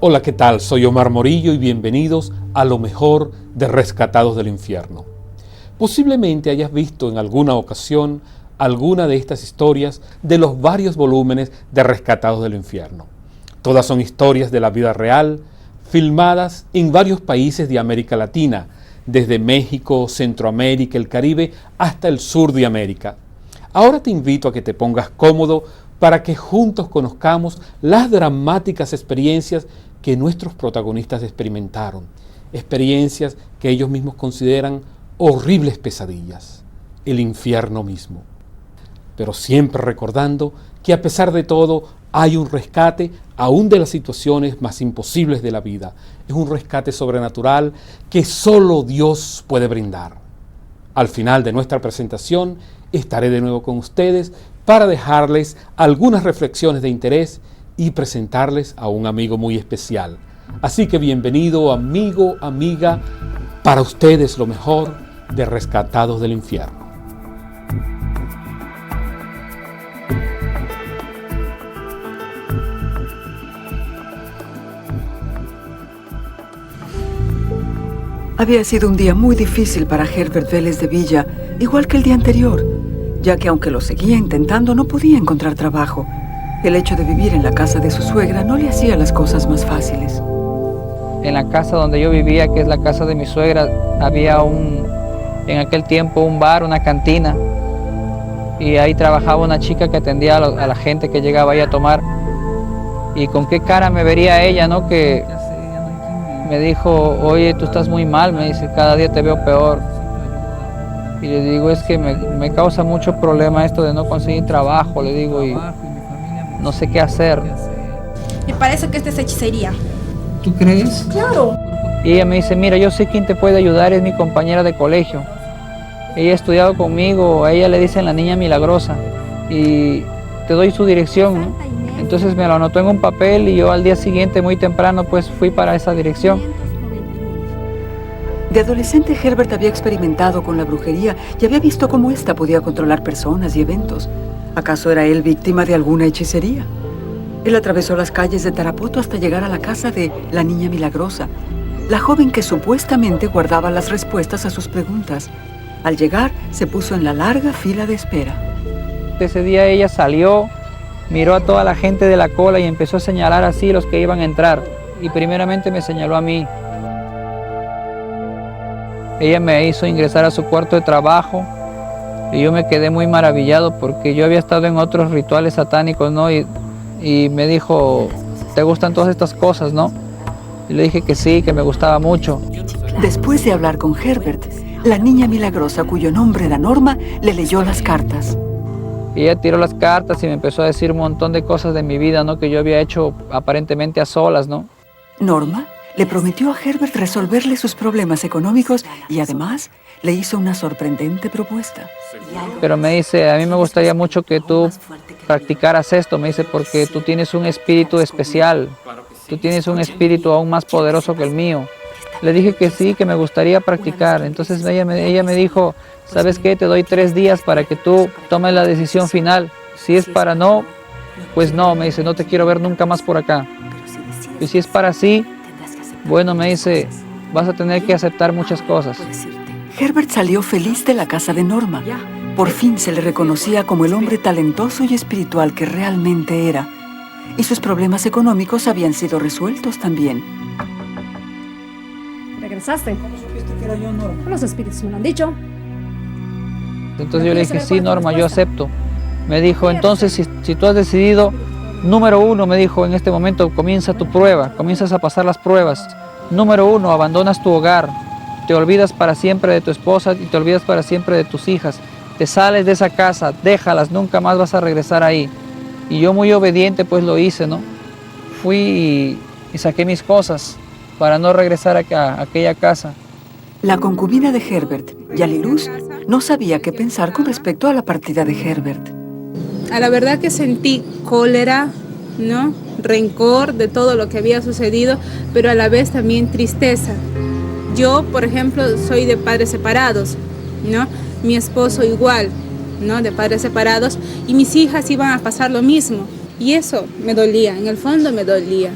Hola, ¿qué tal? Soy Omar Morillo y bienvenidos a lo mejor de Rescatados del Infierno. Posiblemente hayas visto en alguna ocasión alguna de estas historias de los varios volúmenes de Rescatados del Infierno. Todas son historias de la vida real, filmadas en varios países de América Latina, desde México, Centroamérica, el Caribe, hasta el sur de América. Ahora te invito a que te pongas cómodo para que juntos conozcamos las dramáticas experiencias que nuestros protagonistas experimentaron, experiencias que ellos mismos consideran horribles pesadillas, el infierno mismo. Pero siempre recordando que a pesar de todo hay un rescate aún de las situaciones más imposibles de la vida. Es un rescate sobrenatural que solo Dios puede brindar. Al final de nuestra presentación estaré de nuevo con ustedes para dejarles algunas reflexiones de interés y presentarles a un amigo muy especial. Así que bienvenido, amigo, amiga, para ustedes lo mejor de Rescatados del Infierno. Había sido un día muy difícil para Herbert Vélez de Villa, igual que el día anterior, ya que aunque lo seguía intentando, no podía encontrar trabajo. El hecho de vivir en la casa de su suegra no le hacía las cosas más fáciles. En la casa donde yo vivía, que es la casa de mi suegra, había en aquel tiempo un bar, una cantina, y ahí trabajaba una chica que atendía a la gente que llegaba ahí a tomar. Y con qué cara me vería ella, ¿no? Que me dijo, oye, tú estás muy mal, me dice, cada día te veo peor. Y le digo, es que me causa mucho problema esto de no conseguir trabajo, le digo, y no sé qué hacer. Me parece que esta es hechicería. ¿Tú crees? Claro. Y ella me dice, mira, yo sé quién te puede ayudar, es mi compañera de colegio. Ella ha estudiado conmigo, a ella le dicen la niña milagrosa. Y te doy su dirección, ¿no? Entonces me lo anotó en un papel y yo al día siguiente, muy temprano, pues fui para esa dirección. De adolescente, Herbert había experimentado con la brujería y había visto cómo ésta podía controlar personas y eventos. ¿Acaso era él víctima de alguna hechicería? Él atravesó las calles de Tarapoto hasta llegar a la casa de la niña milagrosa, la joven que supuestamente guardaba las respuestas a sus preguntas. Al llegar, se puso en la larga fila de espera. Ese día ella salió, miró a toda la gente de la cola y empezó a señalar así los que iban a entrar. Y primeramente me señaló a mí. Ella me hizo ingresar a su cuarto de trabajo y yo me quedé muy maravillado porque yo había estado en otros rituales satánicos, ¿no? Y me dijo, ¿te gustan todas estas cosas, no? Y le dije que sí, que me gustaba mucho. Después de hablar con Herbert, la niña milagrosa, cuyo nombre era Norma, le leyó las cartas. Y ella tiró las cartas y me empezó a decir un montón de cosas de mi vida, ¿no? Que yo había hecho aparentemente a solas, ¿no? Norma le prometió a Herbert resolverle sus problemas económicos y además le hizo una sorprendente propuesta. Pero me dice, a mí me gustaría mucho que tú practicaras esto, me dice, porque tú tienes un espíritu especial, tú tienes un espíritu aún más poderoso que el mío. Le dije que sí, que me gustaría practicar. Entonces ella me dijo, ¿sabes qué? Te doy 3 días para que tú tomes la decisión final. Si es para no, pues no, me dice, no te quiero ver nunca más por acá. Y si es para sí, bueno, me dice, vas a tener que aceptar muchas cosas. Herbert salió feliz de la casa de Norma. Por fin se le reconocía como el hombre talentoso y espiritual que realmente era. Y sus problemas económicos habían sido resueltos también. ¿Regresaste? ¿Cómo supiste que era yo, Norma? Los espíritus me lo han dicho. Entonces yo le dije, sí, Norma, yo acepto. Me dijo, entonces, si tú has decidido, número 1, me dijo, en este momento comienza tu prueba, comienzas a pasar las pruebas. Número 1, abandonas tu hogar, te olvidas para siempre de tu esposa y te olvidas para siempre de tus hijas. Te sales de esa casa, déjalas, nunca más vas a regresar ahí. Y yo muy obediente pues lo hice, ¿no? Fui y saqué mis cosas para no regresar a aquella casa. La concubina de Herbert, Yaliluz, no sabía qué pensar con respecto a la partida de Herbert. A la verdad que sentí cólera, ¿no? Rencor de todo lo que había sucedido, pero a la vez también tristeza. Yo, por ejemplo, soy de padres separados, ¿no? Mi esposo igual, ¿no? De padres separados, y mis hijas iban a pasar lo mismo. Y eso me dolía, en el fondo me dolía.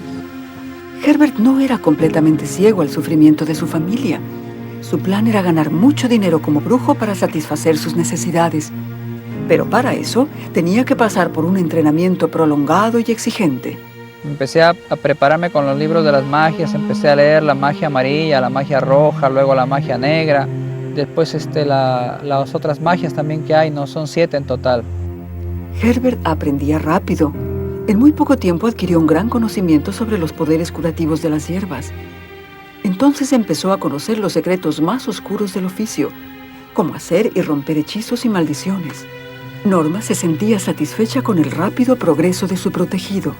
Herbert no era completamente ciego al sufrimiento de su familia. Su plan era ganar mucho dinero como brujo para satisfacer sus necesidades. Pero para eso tenía que pasar por un entrenamiento prolongado y exigente. Empecé a prepararme con los libros de las magias, empecé a leer la magia amarilla, la magia roja, luego la magia negra. Después las otras magias también que hay, no son 7 en total. Herbert aprendía rápido. En muy poco tiempo adquirió un gran conocimiento sobre los poderes curativos de las hierbas. Entonces empezó a conocer los secretos más oscuros del oficio, como hacer y romper hechizos y maldiciones. Norma se sentía satisfecha con el rápido progreso de su protegido.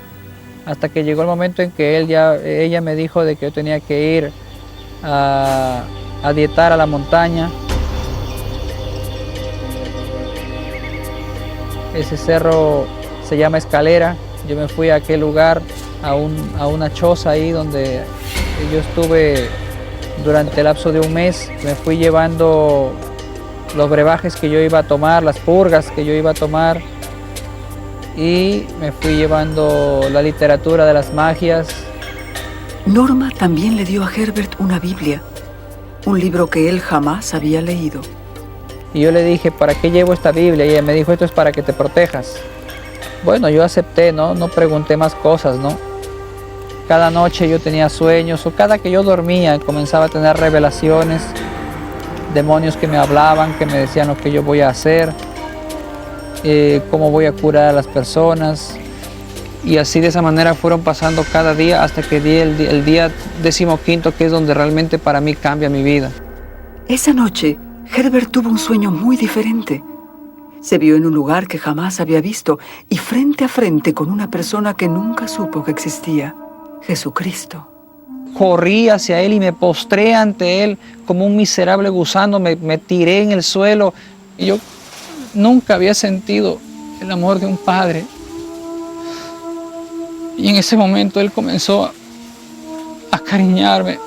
Hasta que llegó el momento en que ella me dijo de que yo tenía que ir a dietar a la montaña. Ese cerro se llama Escalera. Yo me fui a aquel lugar, a una choza ahí donde yo estuve durante el lapso de un mes. Me fui llevando los brebajes que yo iba a tomar, las purgas que yo iba a tomar, y me fui llevando la literatura de las magias. Norma también le dio a Herbert una Biblia, un libro que él jamás había leído. Y yo le dije, ¿para qué llevo esta Biblia? Y ella me dijo, esto es para que te protejas. Bueno, yo acepté, ¿no? No pregunté más cosas, ¿no? Cada noche yo tenía sueños, o cada que yo dormía comenzaba a tener revelaciones, demonios que me hablaban, que me decían lo que yo voy a hacer, cómo voy a curar a las personas. Y así de esa manera fueron pasando cada día hasta que di el día 15º, que es donde realmente para mí cambia mi vida. Esa noche, Herbert tuvo un sueño muy diferente. Se vio en un lugar que jamás había visto y frente a frente con una persona que nunca supo que existía, Jesucristo. Corrí hacia él y me postré ante él como un miserable gusano, me tiré en el suelo. Y yo nunca había sentido el amor de un padre. Y en ese momento él comenzó a acariñarme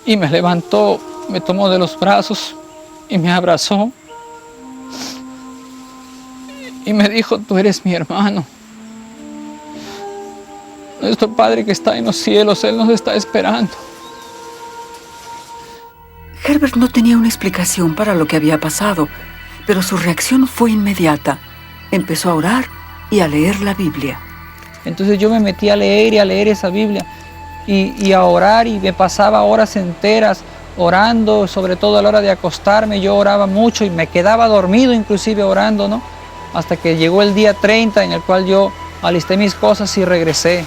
y me levantó, me tomó de los brazos y me abrazó. Y me dijo, tú eres mi hermano. Nuestro Padre que está en los cielos, Él nos está esperando. Herbert no tenía una explicación para lo que había pasado, pero su reacción fue inmediata. Empezó a orar y a leer la Biblia. Entonces yo me metí a leer esa Biblia y a orar, y me pasaba horas enteras orando, sobre todo a la hora de acostarme. Yo oraba mucho y me quedaba dormido inclusive orando, ¿no? Hasta que llegó el día 30 en el cual yo alisté mis cosas y regresé.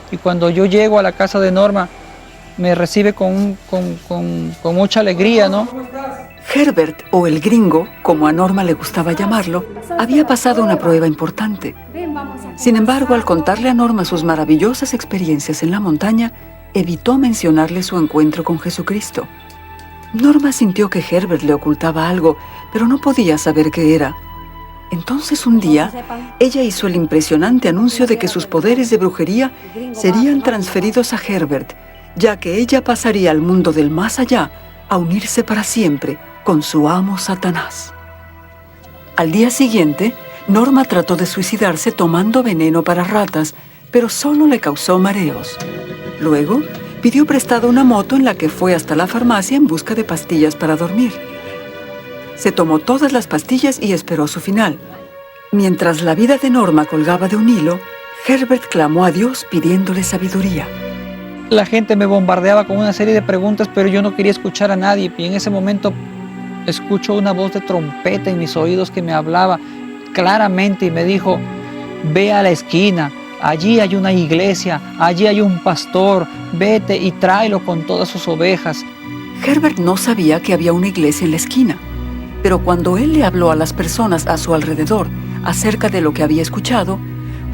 Y cuando yo llego a la casa de Norma, me recibe con mucha alegría, ¿no? Herbert, o el gringo, como a Norma le gustaba llamarlo, había pasado una prueba importante. Sin embargo, al contarle a Norma sus maravillosas experiencias en la montaña, evitó mencionarle su encuentro con Jesucristo. Norma sintió que Herbert le ocultaba algo, pero no podía saber qué era. Entonces un día, ella hizo el impresionante anuncio de que sus poderes de brujería serían transferidos a Herbert, ya que ella pasaría al mundo del más allá a unirse para siempre con su amo Satanás. Al día siguiente, Norma trató de suicidarse tomando veneno para ratas, pero solo le causó mareos. Luego, pidió prestado una moto en la que fue hasta la farmacia en busca de pastillas para dormir. Se tomó todas las pastillas y esperó su final. Mientras la vida de Norma colgaba de un hilo, Herbert clamó a Dios pidiéndole sabiduría. La gente me bombardeaba con una serie de preguntas, pero yo no quería escuchar a nadie. Y en ese momento escucho una voz de trompeta en mis oídos que me hablaba claramente y me dijo, ve a la esquina, allí hay una iglesia, allí hay un pastor, vete y tráelo con todas sus ovejas. Herbert no sabía que había una iglesia en la esquina, pero cuando él le habló a las personas a su alrededor acerca de lo que había escuchado,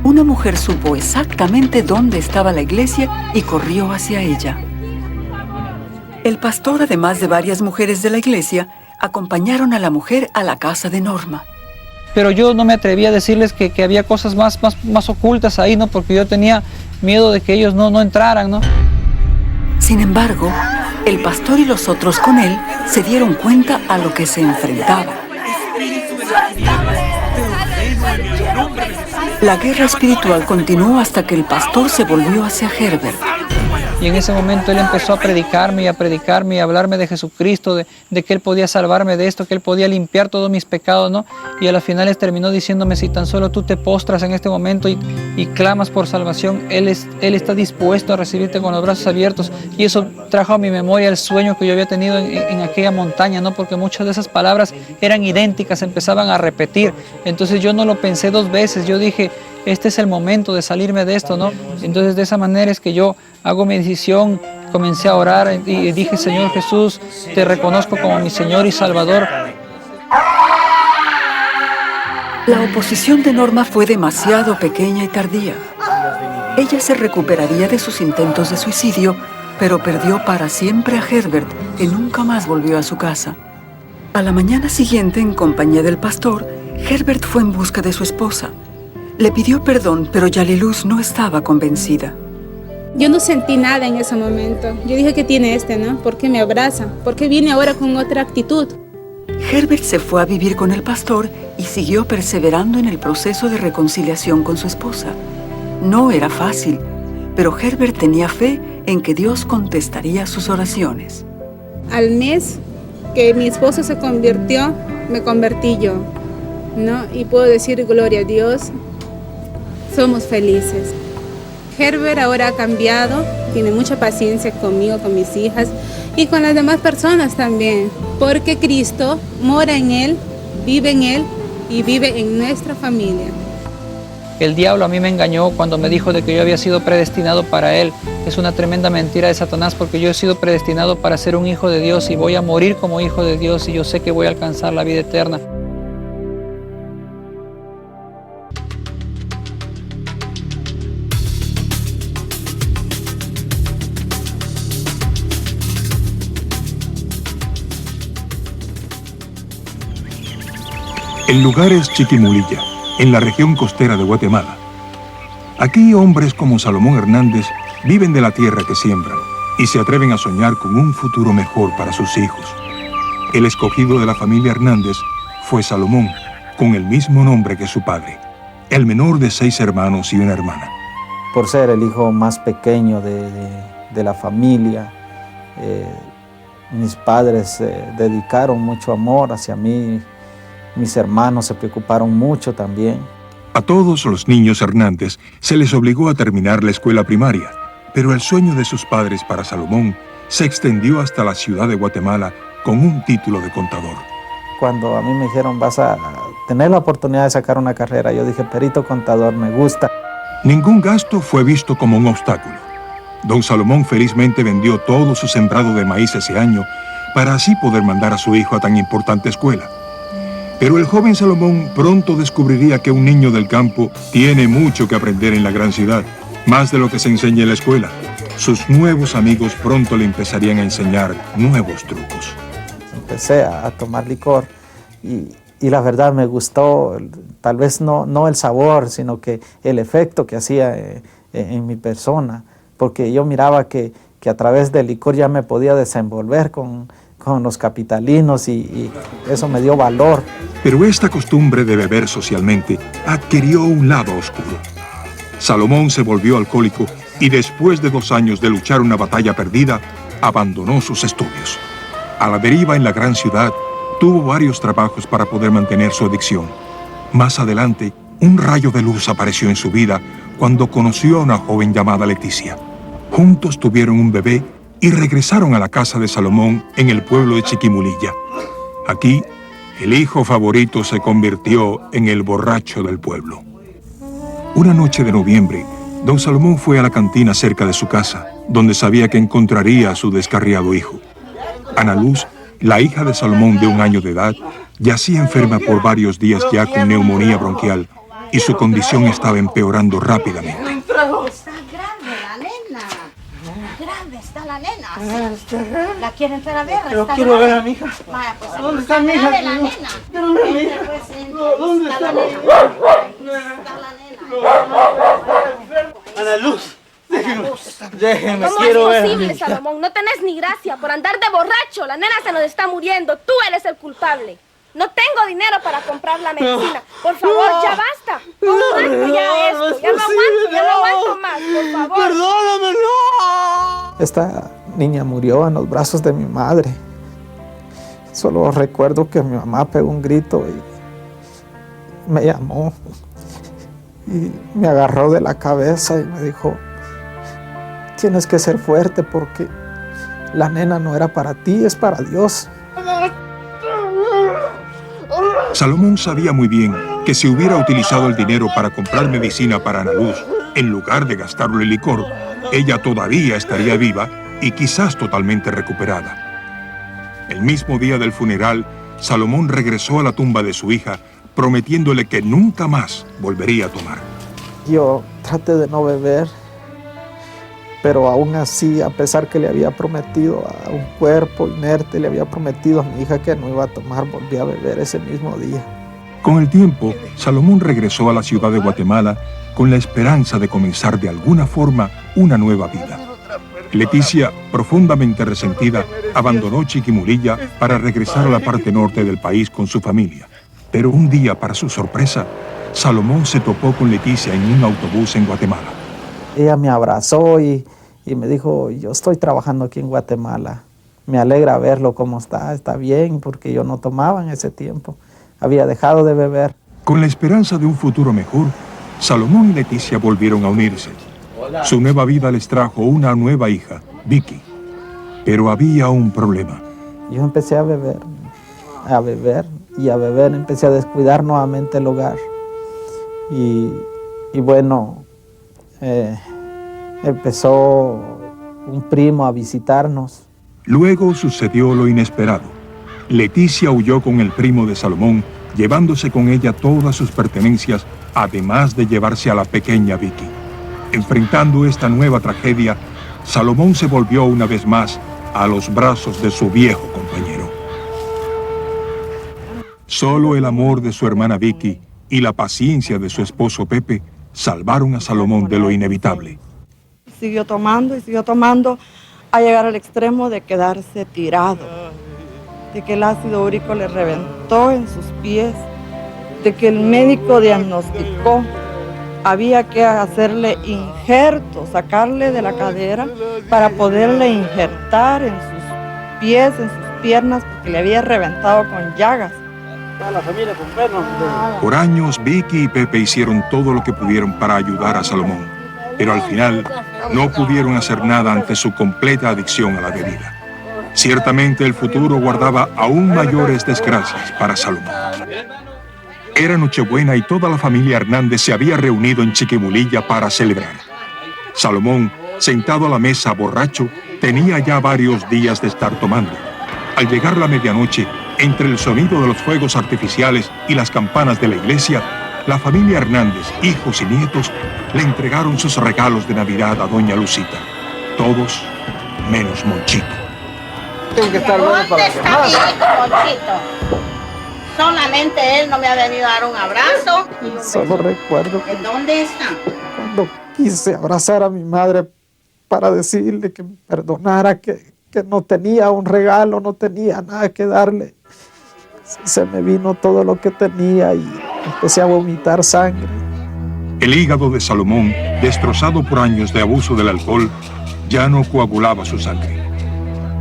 una mujer supo exactamente dónde estaba la iglesia y corrió hacia ella. El pastor, además de varias mujeres de la iglesia, acompañaron a la mujer a la casa de Norma. Pero yo no me atreví a decirles que había cosas más ocultas ahí, ¿no? Porque yo tenía miedo de que ellos no entraran, ¿no? Sin embargo, el pastor y los otros con él se dieron cuenta a lo que se enfrentaban. La guerra espiritual continuó hasta que el pastor se volvió hacia Herbert. Y en ese momento él empezó a predicarme y a hablarme de Jesucristo, de que él podía salvarme de esto, que él podía limpiar todos mis pecados, ¿no? Y a las finales terminó diciéndome, si tan solo tú te postras en este momento y clamas por salvación, él está dispuesto a recibirte con los brazos abiertos. Y eso trajo a mi memoria el sueño que yo había tenido en aquella montaña, ¿no? Porque muchas de esas palabras eran idénticas, empezaban a repetir. Entonces yo no lo pensé dos veces, yo dije, este es el momento de salirme de esto, ¿no? Entonces de esa manera es que yo hago mi decisión, comencé a orar y dije, Señor Jesús, te reconozco como mi Señor y Salvador. La oposición de Norma fue demasiado pequeña y tardía. Ella se recuperaría de sus intentos de suicidio, pero perdió para siempre a Herbert, que nunca más volvió a su casa. A la mañana siguiente, en compañía del pastor, Herbert fue en busca de su esposa. Le pidió perdón, pero Yaliluz no estaba convencida. Yo no sentí nada en ese momento. Yo dije, ¿qué tiene ¿no? ¿Por qué me abraza? ¿Por qué viene ahora con otra actitud? Herbert se fue a vivir con el pastor y siguió perseverando en el proceso de reconciliación con su esposa. No era fácil, pero Herbert tenía fe en que Dios contestaría sus oraciones. Al mes que mi esposo se convirtió, me convertí yo, ¿no? Y puedo decir, gloria a Dios, somos felices. Herbert ahora ha cambiado, tiene mucha paciencia conmigo, con mis hijas y con las demás personas también, porque Cristo mora en él y vive en nuestra familia. El diablo a mí me engañó cuando me dijo de que yo había sido predestinado para él. Es una tremenda mentira de Satanás, porque yo he sido predestinado para ser un hijo de Dios y voy a morir como hijo de Dios y yo sé que voy a alcanzar la vida eterna. El lugar es Chiquimulilla, en la región costera de Guatemala. Aquí hombres como Salomón Hernández viven de la tierra que siembran y se atreven a soñar con un futuro mejor para sus hijos. El escogido de la familia Hernández fue Salomón, con el mismo nombre que su padre, el menor de 6 hermanos y una hermana. Por ser el hijo más pequeño de la familia, mis padres dedicaron mucho amor hacia mí. Mis hermanos se preocuparon mucho también. A todos los niños Hernández se les obligó a terminar la escuela primaria, pero el sueño de sus padres para Salomón se extendió hasta la ciudad de Guatemala con un título de contador. Cuando a mí me dijeron, vas a tener la oportunidad de sacar una carrera, yo dije, perito contador, me gusta. Ningún gasto fue visto como un obstáculo. Don Salomón felizmente vendió todo su sembrado de maíz ese año para así poder mandar a su hijo a tan importante escuela. Pero el joven Salomón pronto descubriría que un niño del campo tiene mucho que aprender en la gran ciudad, más de lo que se enseña en la escuela. Sus nuevos amigos pronto le empezarían a enseñar nuevos trucos. Empecé a tomar licor y la verdad me gustó, tal vez no el sabor, sino que el efecto que hacía en mi persona, porque yo miraba que a través del licor ya me podía desenvolver con los capitalinos y eso me dio valor. Pero esta costumbre de beber socialmente adquirió un lado oscuro. Salomón se volvió alcohólico y después de 2 años de luchar una batalla perdida, abandonó sus estudios. A la deriva en la gran ciudad, tuvo varios trabajos para poder mantener su adicción. Más adelante, un rayo de luz apareció en su vida cuando conoció a una joven llamada Leticia. Juntos tuvieron un bebé y regresaron a la casa de Salomón en el pueblo de Chiquimulilla. Aquí, el hijo favorito se convirtió en el borracho del pueblo. Una noche de noviembre, don Salomón fue a la cantina cerca de su casa, donde sabía que encontraría a su descarriado hijo. Ana Luz, la hija de Salomón de 1 año de edad, yacía enferma por varios días ya con neumonía bronquial y su condición estaba empeorando rápidamente. Grande está la nena. ¿La quieren entrar a ver? Pero quiero ver a mi hija. Vaya, pues, ¿Dónde está mi hija? la nena. Quiero ver a mi hija. ¿Dónde está mi hija? Ana Luz, déjeme, quiero ver a mi ¿Cómo es posible, hija? Salomón? No tenés ni gracia por andar de borracho. La nena se nos está muriendo. Tú eres el culpable. No tengo dinero para comprar la medicina. Por favor, ya basta. No aguanto ya esto. Ya no aguanto más, por favor. Perdóname, no. Esta niña murió en los brazos de mi madre. Solo recuerdo que mi mamá pegó un grito y me llamó y me agarró de la cabeza y me dijo: tienes que ser fuerte porque la nena no era para ti, es para Dios. Salomón sabía muy bien que si hubiera utilizado el dinero para comprar medicina para Ana Luz, en lugar de gastarlo en licor, ella todavía estaría viva y quizás totalmente recuperada. El mismo día del funeral, Salomón regresó a la tumba de su hija, prometiéndole que nunca más volvería a tomar. Yo traté de no beber, pero aún así, a pesar que le había prometido a un cuerpo inerte, le había prometido a mi hija que no iba a tomar, volví a beber ese mismo día. Con el tiempo, Salomón regresó a la ciudad de Guatemala con la esperanza de comenzar de alguna forma una nueva vida. Leticia, profundamente resentida, abandonó Chiquimulilla para regresar a la parte norte del país con su familia. Pero un día, para su sorpresa, Salomón se topó con Leticia en un autobús en Guatemala. Ella me abrazó y me dijo: yo estoy trabajando aquí en Guatemala. Me alegra verlo cómo está bien, porque yo no tomaba en ese tiempo. Había dejado de beber. Con la esperanza de un futuro mejor, Salomón y Leticia volvieron a unirse. Su nueva vida les trajo una nueva hija, Vicky. Pero había un problema. Yo empecé a beber, y a beber. Empecé a descuidar nuevamente el hogar. Y bueno, empezó un primo a visitarnos. Luego sucedió lo inesperado. Leticia huyó con el primo de Salomón, llevándose con ella todas sus pertenencias, además de llevarse a la pequeña Vicky. Enfrentando esta nueva tragedia, Salomón se volvió una vez más a los brazos de su viejo compañero. Solo el amor de su hermana Vicky y la paciencia de su esposo Pepe salvaron a Salomón de lo inevitable. Siguió tomando, a llegar al extremo de quedarse tirado, de que el ácido úrico le reventó en sus pies, de que el médico diagnosticó había que hacerle injertos, sacarle de la cadera para poderle injertar en sus pies, en sus piernas, porque le había reventado con llagas. Por años, Vicky y Pepe hicieron todo lo que pudieron para ayudar a Salomón, pero al final no pudieron hacer nada ante su completa adicción a la bebida. Ciertamente el futuro guardaba aún mayores desgracias para Salomón. Era Nochebuena y toda la familia Hernández se había reunido en Chiquimulilla para celebrar. Salomón, sentado a la mesa borracho, tenía ya varios días de estar tomando. Al llegar la medianoche, entre el sonido de los fuegos artificiales y las campanas de la iglesia, la familia Hernández, hijos y nietos, le entregaron sus regalos de Navidad a doña Lucita. Todos, menos Monchito. Tengo que estar ¿Dónde está mi hijo Monchito? Solamente él no me ha venido a dar un abrazo. Solo recuerdo que ¿Dónde está? cuando quise abrazar a mi madre para decirle que me perdonara, que no tenía un regalo, no tenía nada que darle, se me vino todo lo que tenía y empecé a vomitar sangre. El hígado de Salomón, destrozado por años de abuso del alcohol, ya no coagulaba su sangre.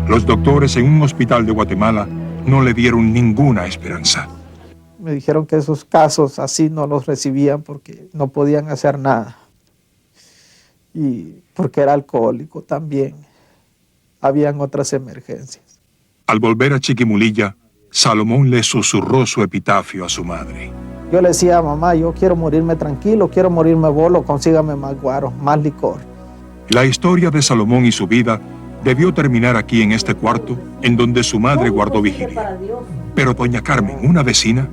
Los doctores en un hospital de Guatemala no le dieron ninguna esperanza. Me dijeron que esos casos así no los recibían porque no podían hacer nada. Y porque era alcohólico también. Habían otras emergencias. Al volver a Chiquimulilla, Salomón le susurró su epitafio a su madre. Yo le decía: mamá, yo quiero morirme tranquilo, quiero morirme bolo, consígame más guaro, más licor. La historia de Salomón y su vida debió terminar aquí en este cuarto, en donde su madre guardó vigilia. Pero doña Carmen, una vecina,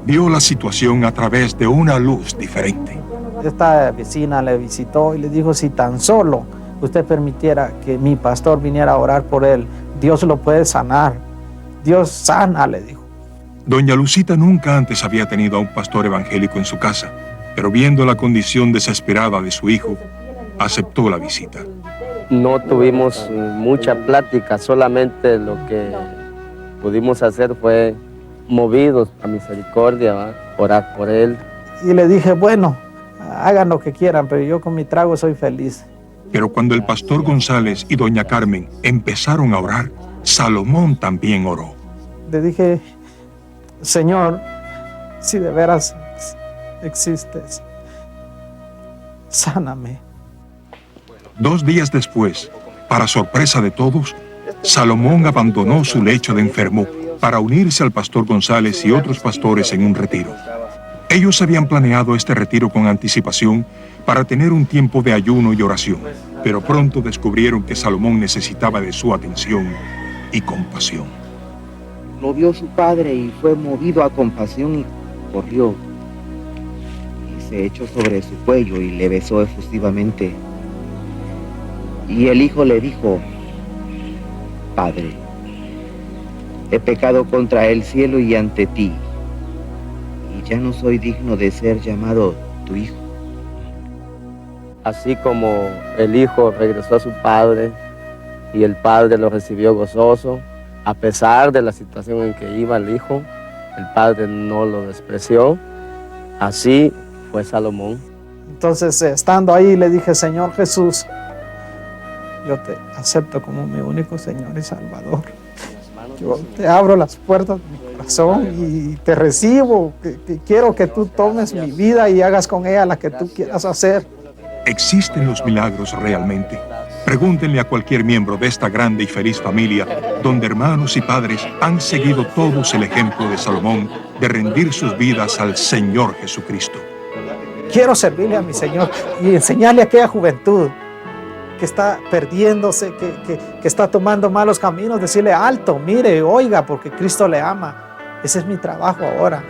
vio la situación a través de una luz diferente. Esta vecina le visitó y le dijo: si tan solo usted permitiera que mi pastor viniera a orar por él, Dios lo puede sanar. Dios sana, le dijo. Doña Lucita nunca antes había tenido a un pastor evangélico en su casa, pero viendo la condición desesperada de su hijo, aceptó la visita. No tuvimos mucha plática, solamente lo que pudimos hacer fue movidos a misericordia, ¿va? Orar por él. Y le dije, bueno, hagan lo que quieran, pero yo con mi trago soy feliz. Pero cuando el pastor González y doña Carmen empezaron a orar, Salomón también oró. Le dije, Señor, si de veras existes, sáname. 2 días después, para sorpresa de todos, Salomón abandonó su lecho de enfermo para unirse al pastor González y otros pastores en un retiro. Ellos habían planeado este retiro con anticipación para tener un tiempo de ayuno y oración, pero pronto descubrieron que Salomón necesitaba de su atención y compasión. Lo vio su padre y fue movido a compasión y corrió. Y se echó sobre su cuello y le besó efusivamente. Y el hijo le dijo, Padre, he pecado contra el cielo y ante ti, y ya no soy digno de ser llamado tu hijo. Así como el hijo regresó a su padre y el padre lo recibió gozoso, a pesar de la situación en que iba el hijo, el padre no lo despreció. Así fue Salomón. Entonces, estando ahí, le dije, Señor Jesús, yo te acepto como mi único Señor y Salvador. Yo te abro las puertas de mi corazón y te recibo. Que quiero que tú tomes mi vida y hagas con ella la que tú quieras hacer. ¿Existen los milagros realmente? Pregúntenle a cualquier miembro de esta grande y feliz familia, donde hermanos y padres han seguido todos el ejemplo de Salomón de rendir sus vidas al Señor Jesucristo. Quiero servirle a mi Señor y enseñarle a aquella juventud que está perdiéndose, que está tomando malos caminos, decirle alto, mire, oiga, porque Cristo le ama. Ese es mi trabajo ahora,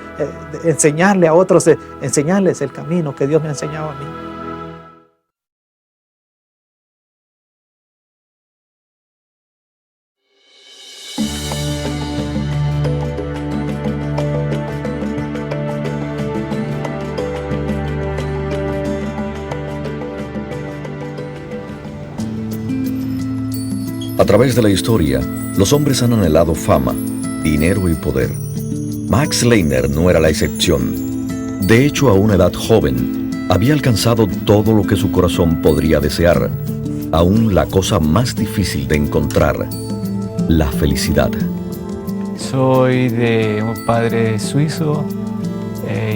enseñarle a otros, enseñarles el camino que Dios me ha enseñado a mí. A través de la historia, los hombres han anhelado fama, dinero y poder. Max Leiner no era la excepción. De hecho, a una edad joven, había alcanzado todo lo que su corazón podría desear, aún la cosa más difícil de encontrar, la felicidad. Soy de un padre suizo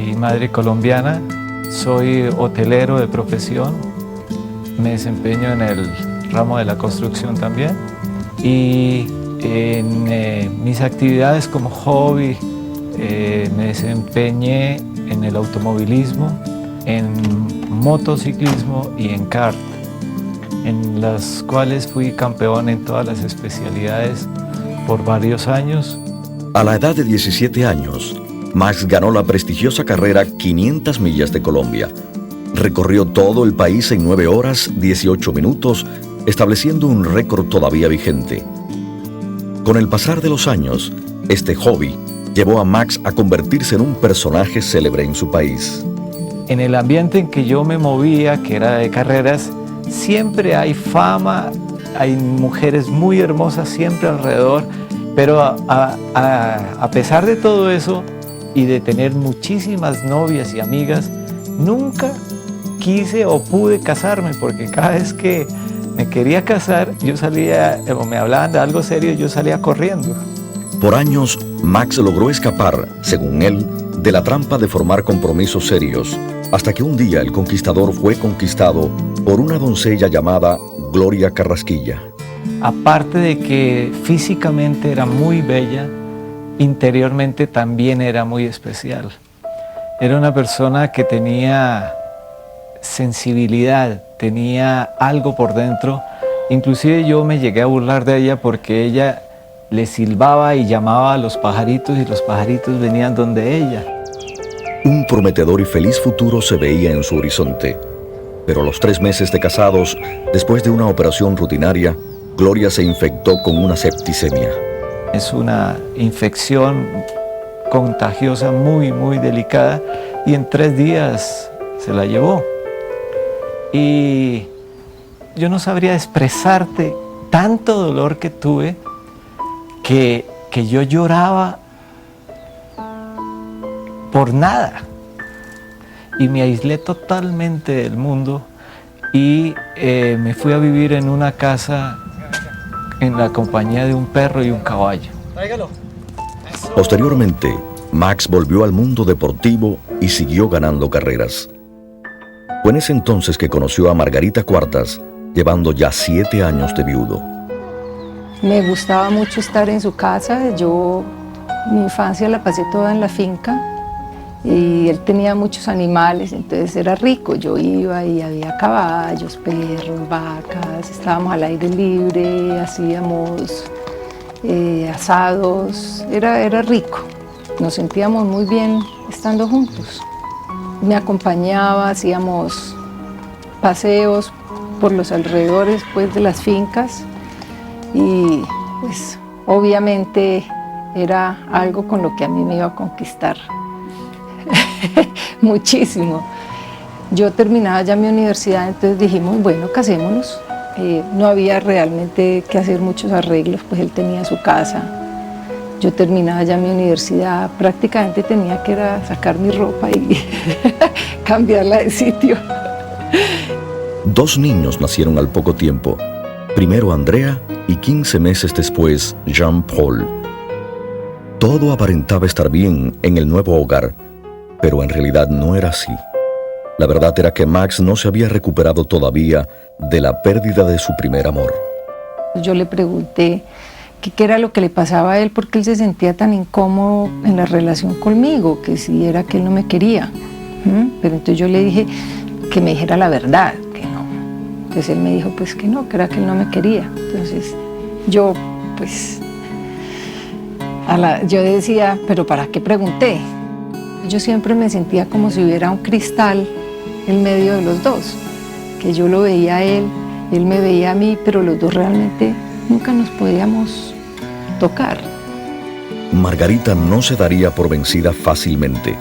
y madre colombiana. Soy hotelero de profesión. Me desempeño en el ramo de la construcción también. Y en mis actividades como hobby me desempeñé en el automovilismo, en motociclismo y en kart, en las cuales fui campeón en todas las especialidades por varios años. A la edad de 17 años, Max ganó la prestigiosa carrera 500 millas de Colombia. Recorrió todo el país en 9 horas, 18 minutos, estableciendo un récord todavía vigente. Con el pasar de los años, este hobby llevó a Max a convertirse en un personaje célebre en su país. En el ambiente en que yo me movía, que era de carreras, siempre hay fama, hay mujeres muy hermosas siempre alrededor, pero a pesar de todo eso y de tener muchísimas novias y amigas, nunca quise o pude casarme, porque cada vez que me quería casar, yo salía, o me hablaban de algo serio, yo salía corriendo. Por años, Max logró escapar, según él, de la trampa de formar compromisos serios, hasta que un día el conquistador fue conquistado por una doncella llamada Gloria Carrasquilla. Aparte de que físicamente era muy bella, interiormente también era muy especial. Era una persona que tenía sensibilidad, tenía algo por dentro. Inclusive yo me llegué a burlar de ella porque ella le silbaba y llamaba a los pajaritos y los pajaritos venían donde ella. Un prometedor y feliz futuro se veía en su horizonte. Pero a los 3 meses de casados, después de una operación rutinaria, Gloria se infectó con una septicemia. Es una infección contagiosa muy, muy delicada y en 3 días se la llevó. Y yo no sabría expresarte tanto dolor que tuve que yo lloraba por nada. Y me aislé totalmente del mundo y me fui a vivir en una casa en la compañía de un perro y un caballo. Posteriormente, Max volvió al mundo deportivo y siguió ganando carreras. Fue en ese entonces que conoció a Margarita Cuartas, llevando ya 7 años de viudo. Me gustaba mucho estar en su casa. Yo mi infancia la pasé toda en la finca y él tenía muchos animales, entonces era rico. Yo iba y había caballos, perros, vacas, estábamos al aire libre, hacíamos asados, era rico. Nos sentíamos muy bien estando juntos. Me acompañaba, hacíamos paseos por los alrededores pues, de las fincas y pues obviamente era algo con lo que a mí me iba a conquistar muchísimo. Yo terminaba ya mi universidad, entonces dijimos, bueno, casémonos. No había realmente que hacer muchos arreglos, pues él tenía su casa. Yo terminaba ya mi universidad, prácticamente tenía que ir a sacar mi ropa y cambiarla de sitio. 2 niños nacieron al poco tiempo. Primero Andrea y 15 meses después Jean-Paul. Todo aparentaba estar bien en el nuevo hogar, pero en realidad no era así. La verdad era que Max no se había recuperado todavía de la pérdida de su primer amor. Yo le pregunté qué era lo que le pasaba a él, porque él se sentía tan incómodo en la relación conmigo, que si era que él no me quería. Pero entonces yo le dije que me dijera la verdad, que no. Entonces él me dijo pues que no, que era que él no me quería. Entonces yo pues yo decía, pero ¿para qué pregunté? Yo siempre me sentía como si hubiera un cristal en medio de los dos, que yo lo veía a él, él me veía a mí, pero los dos realmente nunca nos podíamos tocar. Margarita no se daría por vencida fácilmente.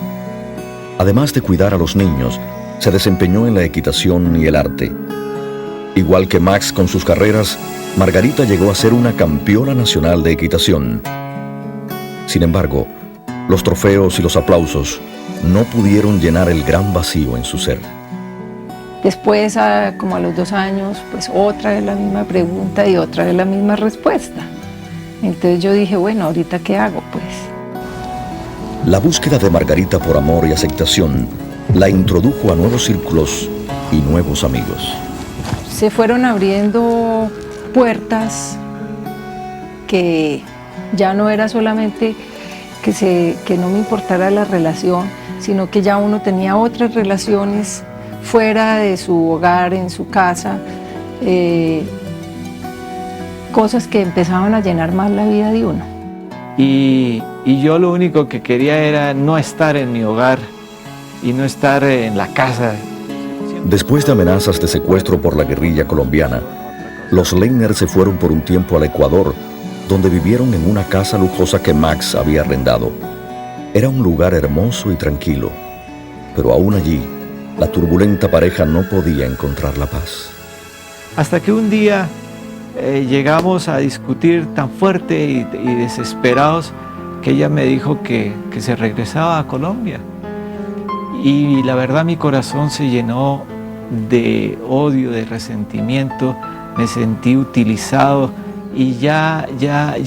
Además de cuidar a los niños, se desempeñó en la equitación y el arte. Igual que Max con sus carreras, Margarita llegó a ser una campeona nacional de equitación. Sin embargo, los trofeos y los aplausos no pudieron llenar el gran vacío en su ser. Después, como a los 2 años, pues otra vez la misma pregunta y otra vez la misma respuesta. Entonces yo dije, bueno, ¿ahorita qué hago? Pues. La búsqueda de Margarita por amor y aceptación la introdujo a nuevos círculos y nuevos amigos. Se fueron abriendo puertas que ya no era solamente que no me importara la relación, sino que ya uno tenía otras relaciones fuera de su hogar, en su casa, cosas que empezaban a llenar más la vida de uno. Y yo lo único que quería era no estar en mi hogar y no estar en la casa. Después de amenazas de secuestro por la guerrilla colombiana, los Leiner se fueron por un tiempo al Ecuador, donde vivieron en una casa lujosa que Max había arrendado. Era un lugar hermoso y tranquilo, pero aún allí, la turbulenta pareja no podía encontrar la paz. Hasta que un día llegamos a discutir tan fuerte y desesperados que ella me dijo que se regresaba a Colombia. Y la verdad mi corazón se llenó de odio, de resentimiento, me sentí utilizado y ya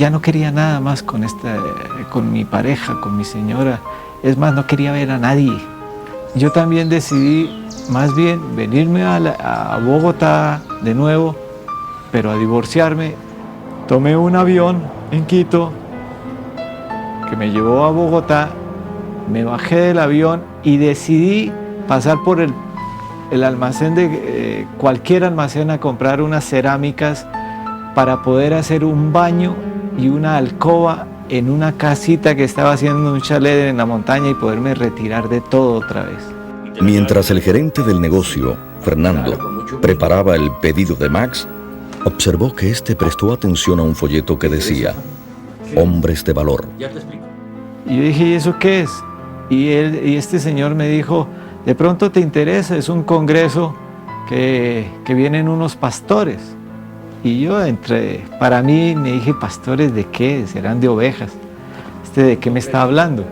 no quería nada más con mi pareja, con mi señora. Es más, no quería ver a nadie. Yo también decidí más bien venirme a Bogotá de nuevo, pero a divorciarme. Tomé un avión en Quito que me llevó a Bogotá, me bajé del avión y decidí pasar por el almacén de cualquier almacén a comprar unas cerámicas para poder hacer un baño y una alcoba en una casita que estaba haciendo un chalet en la montaña y poderme retirar de todo otra vez. Mientras el gerente del negocio, Fernando, preparaba el pedido de Max, observó que este prestó atención a un folleto que decía Hombres de Valor. Y yo dije, ¿y eso qué es? Y este señor me dijo, de pronto te interesa, es un congreso que vienen unos pastores. Y yo para mí me dije, ¿pastores de qué? ¿Serán de ovejas? ¿De qué me está hablando?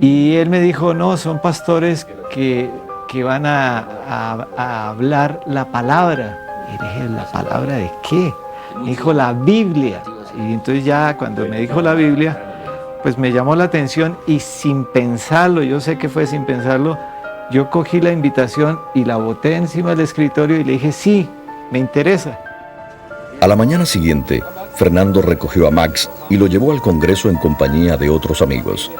Y él me dijo, no, son pastores que van a hablar la palabra. Y le dije, ¿la palabra de qué? Me dijo, la Biblia. Y entonces ya cuando me dijo la Biblia, pues me llamó la atención y sin pensarlo, yo sé que fue sin pensarlo, yo cogí la invitación y la boté encima del escritorio y le dije, sí, me interesa. A la mañana siguiente, Fernando recogió a Max y lo llevó al Congreso en compañía de otros amigos.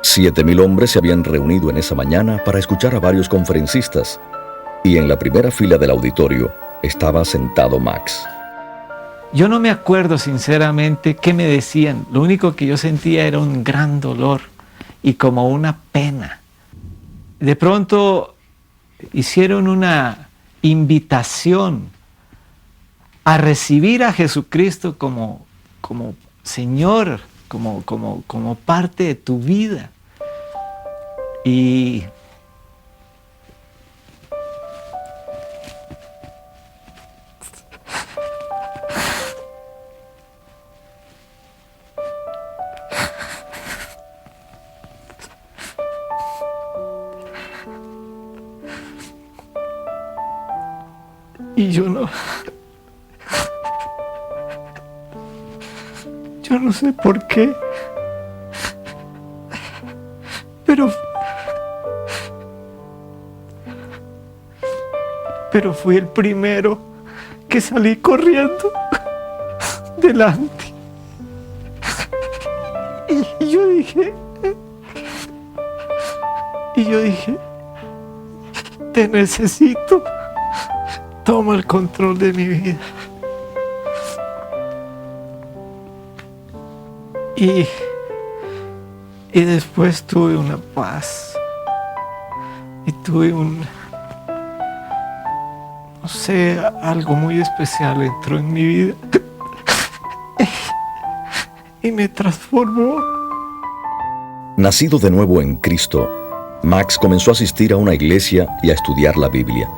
7,000 hombres se habían reunido en esa mañana para escuchar a varios conferencistas, y en la primera fila del auditorio estaba sentado Max. Yo no me acuerdo sinceramente qué me decían, lo único que yo sentía era un gran dolor y como una pena. De pronto hicieron una invitación a recibir a Jesucristo como Señor, como parte de tu vida. Y yo no sé por qué, pero fui el primero que salí corriendo delante. Y yo dije, te necesito, toma el control de mi vida. Y después tuve una paz y tuve no sé, algo muy especial entró en mi vida y me transformó. Nacido de nuevo en Cristo, Max comenzó a asistir a una iglesia y a estudiar la Biblia.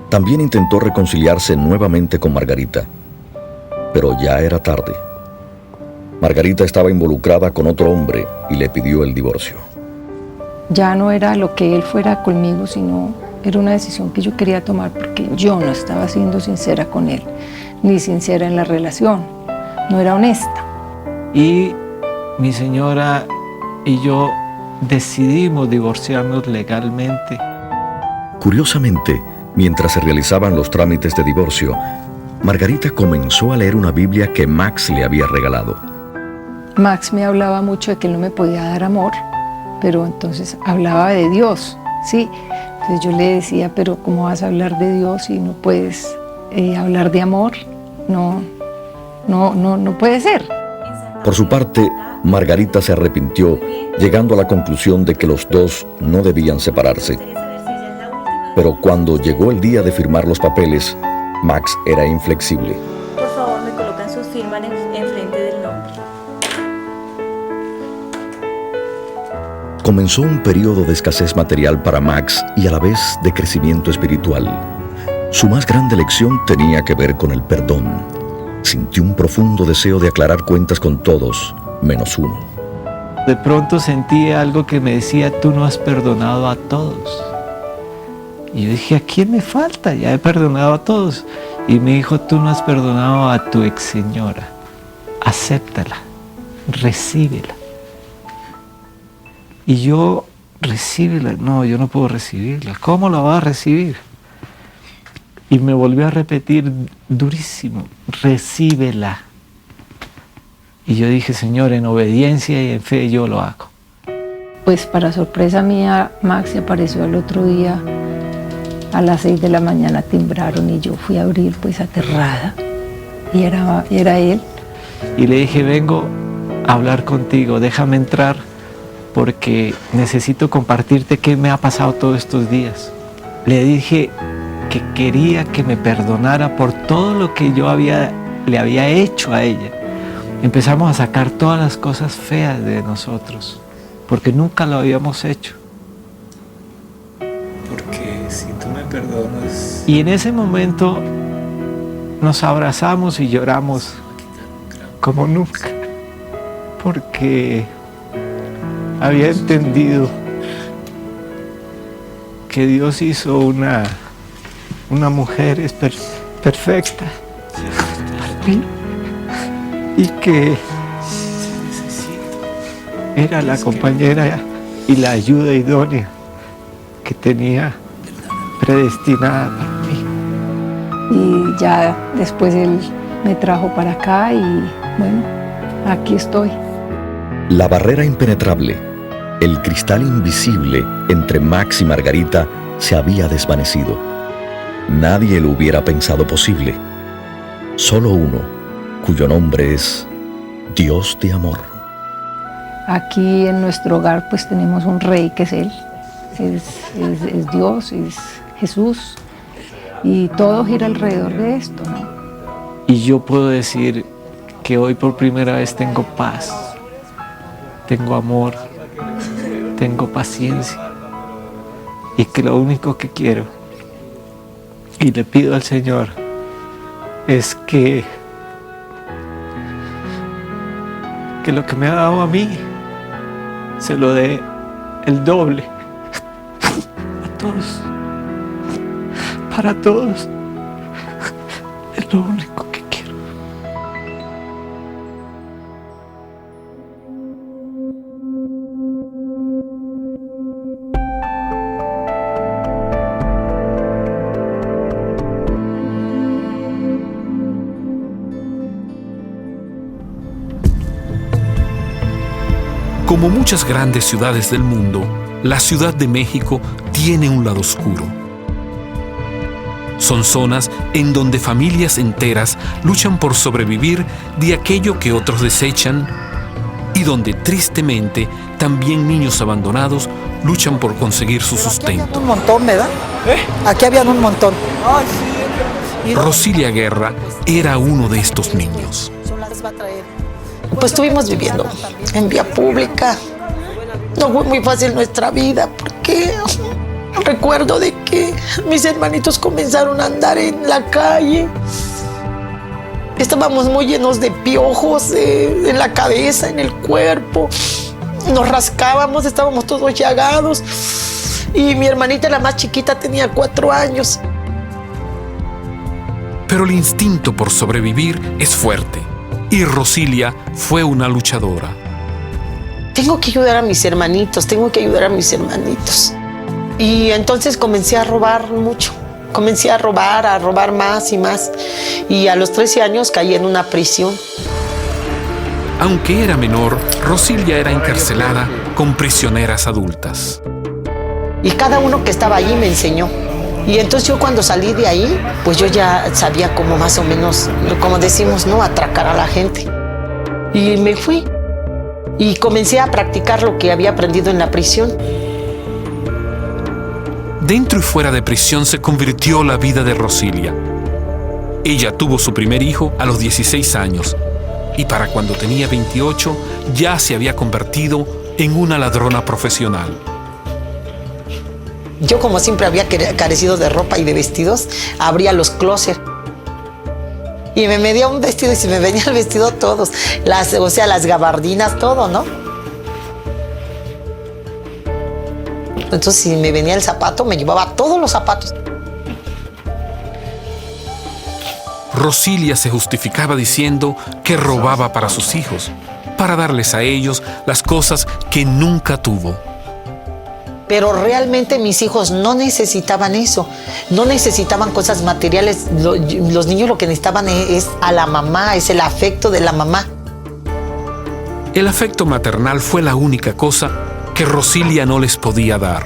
También intentó reconciliarse nuevamente con Margarita, pero ya era tarde. Margarita estaba involucrada con otro hombre y le pidió el divorcio. Ya no era lo que él fuera conmigo, sino era una decisión que yo quería tomar porque yo no estaba siendo sincera con él, ni sincera en la relación, no era honesta. Y mi señora y yo decidimos divorciarnos legalmente. Curiosamente, mientras se realizaban los trámites de divorcio, Margarita comenzó a leer una Biblia que Max le había regalado. Max me hablaba mucho de que él no me podía dar amor, pero entonces hablaba de Dios, ¿sí? Entonces yo le decía, pero ¿cómo vas a hablar de Dios si no puedes hablar de amor? No puede ser. Por su parte, Margarita se arrepintió, llegando a la conclusión de que los dos no debían separarse. Pero cuando llegó el día de firmar los papeles, Max era inflexible. Por favor, me colocan sus firmas enfrente del nombre. Comenzó un periodo de escasez material para Max y a la vez de crecimiento espiritual. Su más grande lección tenía que ver con el perdón. Sintió un profundo deseo de aclarar cuentas con todos, menos uno. De pronto sentí algo que me decía, tú no has perdonado a todos. Y yo dije, ¿a quién me falta? Ya he perdonado a todos. Y me dijo, tú no has perdonado a tu ex señora. Acéptala, recíbela. Y yo, recíbela. No, yo no puedo recibirla. ¿Cómo la va a recibir? Y me volvió a repetir durísimo, recíbela. Y yo dije, Señor, en obediencia y en fe yo lo hago. Pues para sorpresa mía, Max se apareció al otro día. A las 6 de la mañana timbraron y yo fui a abrir pues aterrada. Y era él. Y le dije, vengo a hablar contigo, déjame entrar porque necesito compartirte qué me ha pasado todos estos días. Le dije que quería que me perdonara por todo lo que yo le había hecho a ella. Empezamos a sacar todas las cosas feas de nosotros, porque nunca lo habíamos hecho. Porque si tú me perdonas... Y en ese momento nos abrazamos y lloramos como nunca, porque había entendido que Dios hizo una mujer perfecta para mí y que era la compañera y la ayuda idónea que tenía predestinada para mí. Y ya después él me trajo para acá y bueno, aquí estoy. La barrera impenetrable, el cristal invisible entre Max y Margarita se había desvanecido. Nadie lo hubiera pensado posible. Solo uno, cuyo nombre es Dios de amor. Aquí en nuestro hogar pues tenemos un rey que es Él, es Dios, es Jesús, y todo gira alrededor de esto, ¿no? Y yo puedo decir que hoy por primera vez tengo paz, tengo amor, tengo paciencia, y que lo único que quiero y le pido al Señor es que lo que me ha dado a mí se lo dé el doble a todos, para todos. Es lo único que quiero. Como muchas grandes ciudades del mundo, la Ciudad de México tiene un lado oscuro. Son zonas en donde familias enteras luchan por sobrevivir de aquello que otros desechan y donde tristemente también niños abandonados luchan por conseguir su sustento. Un montón, ¿verdad? Aquí habían un montón. Rosilia Guerra era uno de estos niños. Pues estuvimos viviendo en vía pública. No fue muy fácil nuestra vida porque recuerdo de que mis hermanitos comenzaron a andar en la calle. Estábamos muy llenos de piojos en la cabeza, en el cuerpo. Nos rascábamos, estábamos todos llagados. Y mi hermanita, la más chiquita, tenía 4 años. Pero el instinto por sobrevivir es fuerte. Y Rosilia fue una luchadora. Tengo que ayudar a mis hermanitos, tengo que ayudar a mis hermanitos. Y entonces comencé a robar mucho. Comencé a robar más y más. Y a los 13 años caí en una prisión. Aunque era menor, Rosilia era encarcelada con prisioneras adultas. Y cada uno que estaba allí me enseñó. Y entonces yo cuando salí de ahí, pues yo ya sabía como más o menos, como decimos, ¿no? Atracar a la gente. Y me fui. Y comencé a practicar lo que había aprendido en la prisión. Dentro y fuera de prisión se convirtió la vida de Rosilia. Ella tuvo su primer hijo a los 16 años y para cuando tenía 28 ya se había convertido en una ladrona profesional. Yo, como siempre había carecido de ropa y de vestidos, abría los closets y me medía un vestido y se me venía el vestido todos, las gabardinas, todo, ¿no? Entonces, si me venía el zapato, me llevaba todos los zapatos. Rosilia se justificaba diciendo que robaba para sus hijos, para darles a ellos las cosas que nunca tuvo. Pero realmente mis hijos no necesitaban eso, no necesitaban cosas materiales. Los niños lo que necesitaban es a la mamá, es el afecto de la mamá. El afecto maternal fue la única cosa que Rosilia no les podía dar.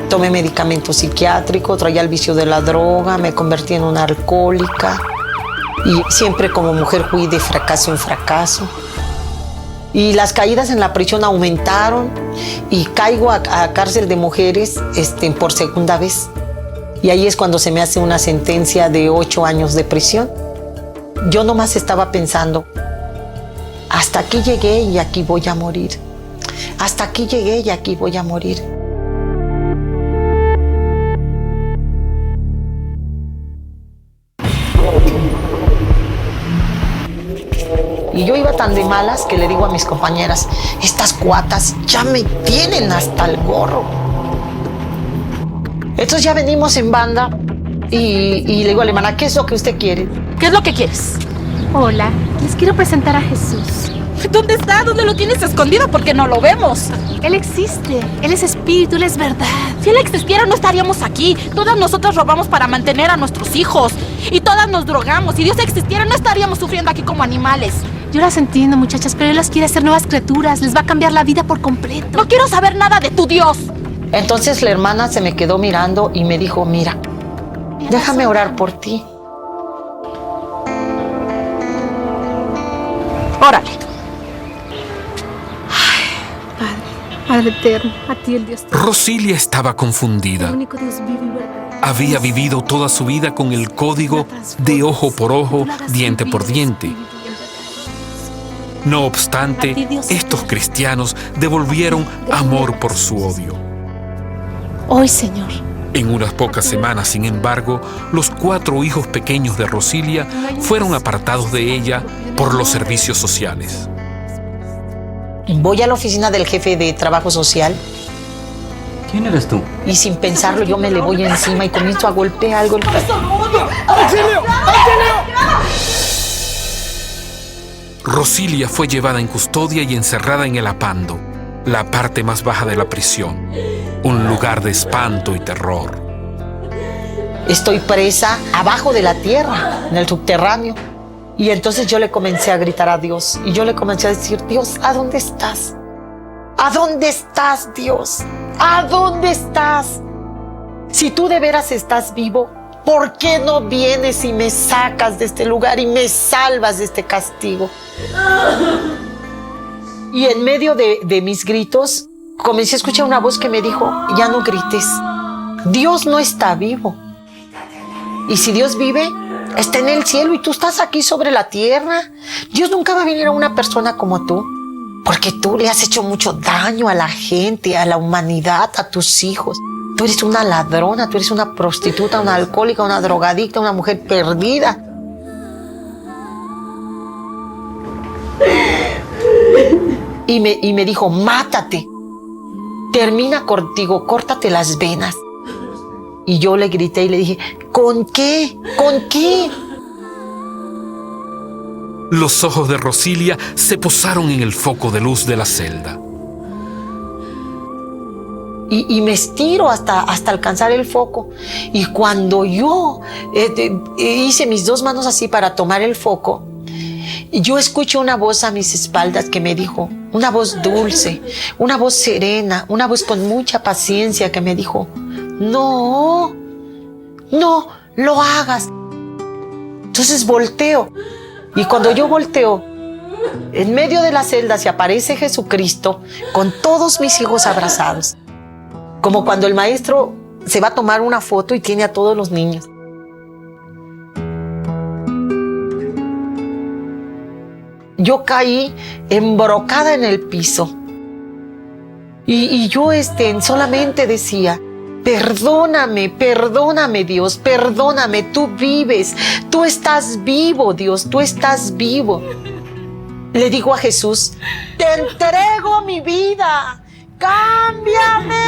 Tomé medicamento psiquiátrico, traía el vicio de la droga, me convertí en una alcohólica y siempre como mujer fui de fracaso en fracaso. Y las caídas en la prisión aumentaron y caigo a cárcel de mujeres por segunda vez. Y ahí es cuando se me hace una sentencia de 8 años de prisión. Yo nomás estaba pensando, hasta aquí llegué y aquí voy a morir. Hasta aquí llegué y aquí voy a morir. Y yo iba tan de malas que le digo a mis compañeras, estas cuatas ya me tienen hasta el gorro. Entonces ya venimos en banda y le digo a la hermana, ¿qué es lo que usted quiere? ¿Qué es lo que quieres? Hola, les quiero presentar a Jesús. ¿Dónde está? ¿Dónde lo tienes escondido? Porque no lo vemos. Él existe, Él es espíritu, Él es verdad. Si Él existiera no estaríamos aquí. Todas nosotras robamos para mantener a nuestros hijos. Y todas nos drogamos. Si Dios existiera no estaríamos sufriendo aquí como animales. Yo las entiendo, muchachas, pero Él las quiere hacer nuevas criaturas. Les va a cambiar la vida por completo. No quiero saber nada de tu Dios. Entonces la hermana se me quedó mirando y me dijo, mira, déjame orar por ti. Órale. Padre eterno, a ti el Dios. Rosilia estaba confundida. El único Dios vivo y verdadero. Había vivido toda su vida con el código de ojo por ojo, diente por diente. No obstante, estos cristianos devolvieron amor por su odio. Hoy, Señor. En unas pocas semanas, sin embargo, los 4 hijos pequeños de Rosilia fueron apartados de ella por los servicios sociales. Voy a la oficina del jefe de trabajo social. ¿Quién eres tú? Y sin pensarlo yo me le voy encima y comienzo a golpear algo. ¡Auxilio! Rosilia fue llevada en custodia y encerrada en el apando, la parte más baja de la prisión, un lugar de espanto y terror. Estoy presa abajo de la tierra, en el subterráneo. Y entonces yo le comencé a gritar a Dios. Y yo le comencé a decir, Dios, ¿a dónde estás? ¿A dónde estás, Dios? ¿A dónde estás? Si tú de veras estás vivo, ¿por qué no vienes y me sacas de este lugar y me salvas de este castigo? Y en medio de mis gritos, comencé a escuchar una voz que me dijo, ya no grites. Dios no está vivo. Y si Dios vive, está en el cielo y tú estás aquí sobre la tierra. Dios nunca va a venir a una persona como tú, porque tú le has hecho mucho daño a la gente, a la humanidad, a tus hijos. Tú eres una ladrona, tú eres una prostituta, una alcohólica, una drogadicta, una mujer perdida. Y me dijo, mátate, termina contigo, córtate las venas. Y yo le grité y le dije, ¿con qué? ¿Con qué? Los ojos de Rosilia se posaron en el foco de luz de la celda. Y me estiro hasta alcanzar el foco. Y cuando yo hice mis 2 manos así para tomar el foco, yo escuché una voz a mis espaldas que me dijo, una voz dulce, una voz serena, una voz con mucha paciencia que me dijo, no, no lo hagas. Entonces volteo. Y cuando yo volteo, en medio de la celda se aparece Jesucristo con todos mis hijos abrazados. Como cuando el maestro se va a tomar una foto y tiene a todos los niños. Yo caí embrocada en el piso. Y yo solamente decía, perdóname, perdóname, Dios, perdóname, tú vives, tú estás vivo, Dios, tú estás vivo. Le digo a Jesús, te entrego mi vida, cámbiame.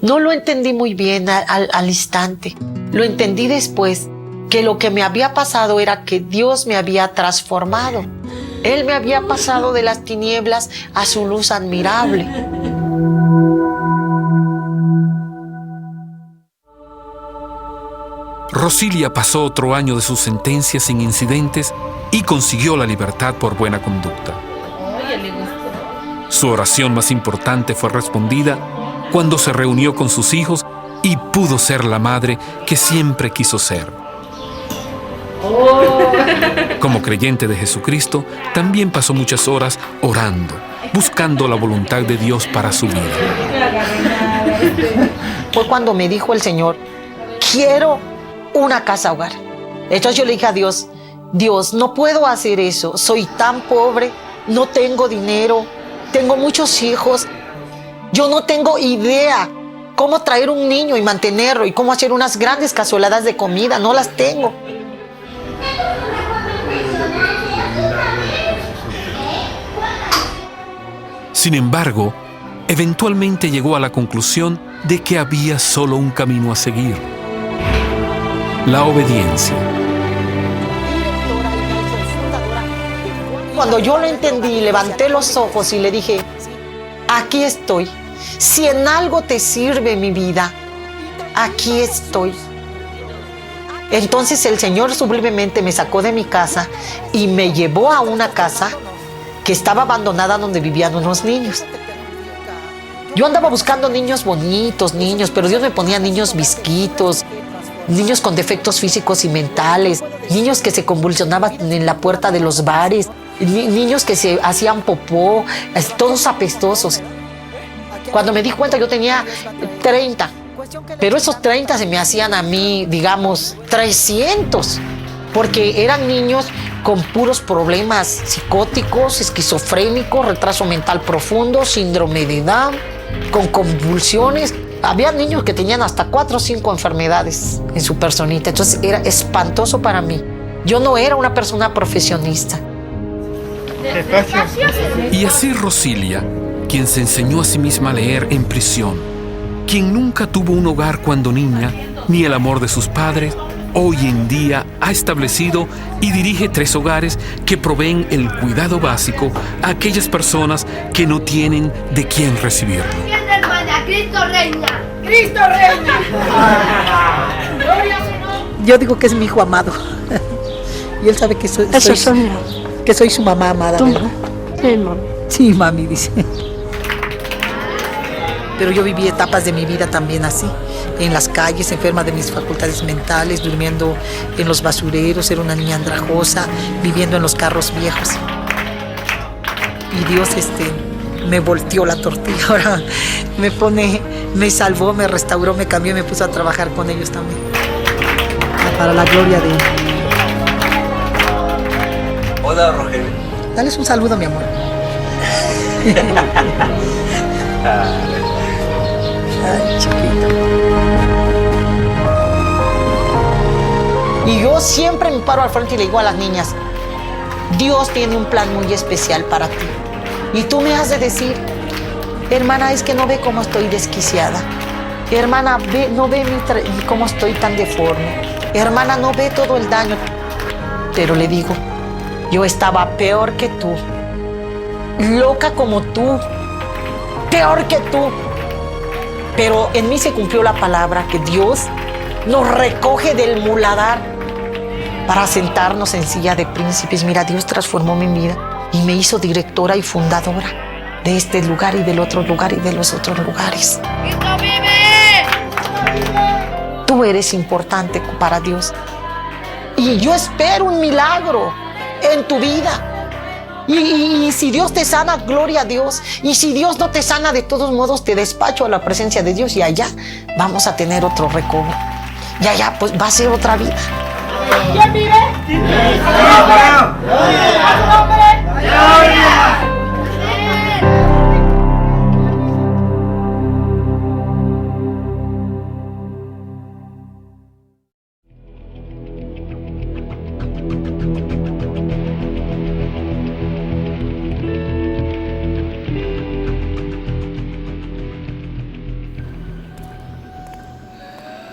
No lo entendí muy bien al instante, lo entendí después, que lo que me había pasado era que Dios me había transformado. Él me había pasado de las tinieblas a su luz admirable. Rosilia pasó otro año de su sentencia sin incidentes y consiguió la libertad por buena conducta. Su oración más importante fue respondida cuando se reunió con sus hijos y pudo ser la madre que siempre quiso ser. Como creyente de Jesucristo, también pasó muchas horas orando, buscando la voluntad de Dios para su vida. Fue cuando me dijo el Señor, quiero una casa hogar. Entonces yo le dije a Dios, Dios, no puedo hacer eso, soy tan pobre, no tengo dinero, tengo muchos hijos, yo no tengo idea cómo traer un niño y mantenerlo y cómo hacer unas grandes cazueladas de comida, no las tengo. Sin embargo, eventualmente llegó a la conclusión de que había solo un camino a seguir: la obediencia. Cuando yo lo entendí, levanté los ojos y le dije, aquí estoy. Si en algo te sirve mi vida, aquí estoy. Entonces el Señor sublimemente me sacó de mi casa y me llevó a una casa que estaba abandonada donde vivían unos niños. Yo andaba buscando niños bonitos, pero Dios me ponía niños visquitos, niños con defectos físicos y mentales, niños que se convulsionaban en la puerta de los bares, niños que se hacían popó, todos apestosos. Cuando me di cuenta yo tenía 30, pero esos 30 se me hacían a mí, digamos, 300, porque eran niños con puros problemas psicóticos, esquizofrénicos, retraso mental profundo, síndrome de Down, con convulsiones. Había niños que tenían hasta 4 o 5 enfermedades en su personita, entonces era espantoso para mí. Yo no era una persona profesionista. Y así Rosilia, quien se enseñó a sí misma a leer en prisión, quien nunca tuvo un hogar cuando niña, ni el amor de sus padres, hoy en día ha establecido y dirige 3 hogares que proveen el cuidado básico a aquellas personas que no tienen de quién recibirlo. ¡Cristo reina! ¡Cristo reina! Yo digo que es mi hijo amado. Y él sabe que soy su mamá amada, ¿verdad? Sí, mami. Sí, mami, dice. Pero yo viví etapas de mi vida también así, en las calles, enferma de mis facultades mentales, durmiendo en los basureros, era una niña andrajosa, viviendo en los carros viejos. Y Dios me volteó la tortilla, ahora me salvó, me restauró, me cambió y me puso a trabajar con ellos también. Para la gloria de Él. Hola, Rogelio. Dales un saludo, mi amor. Ay, chiquito. Y yo siempre me paro al frente y le digo a las niñas, Dios tiene un plan muy especial para ti. Y tú me has de decir, hermana, es que no ve cómo estoy desquiciada. Hermana, no ve cómo estoy tan deforme. Hermana, no ve todo el daño. Pero le digo, yo estaba peor que tú, loca como tú, peor que tú. Pero en mí se cumplió la palabra que Dios nos recoge del muladar para sentarnos en silla de príncipes. Mira, Dios transformó mi vida y me hizo directora y fundadora de este lugar y del otro lugar y de los otros lugares. ¡Cristo vive! Tú eres importante para Dios. Y yo espero un milagro en tu vida. Y si Dios te sana, gloria a Dios. Y si Dios no te sana, de todos modos te despacho a la presencia de Dios y allá vamos a tener otro recovery. Y allá pues va a ser otra vida. ¿Quién vive? ¡Gloria! ¡Gloria!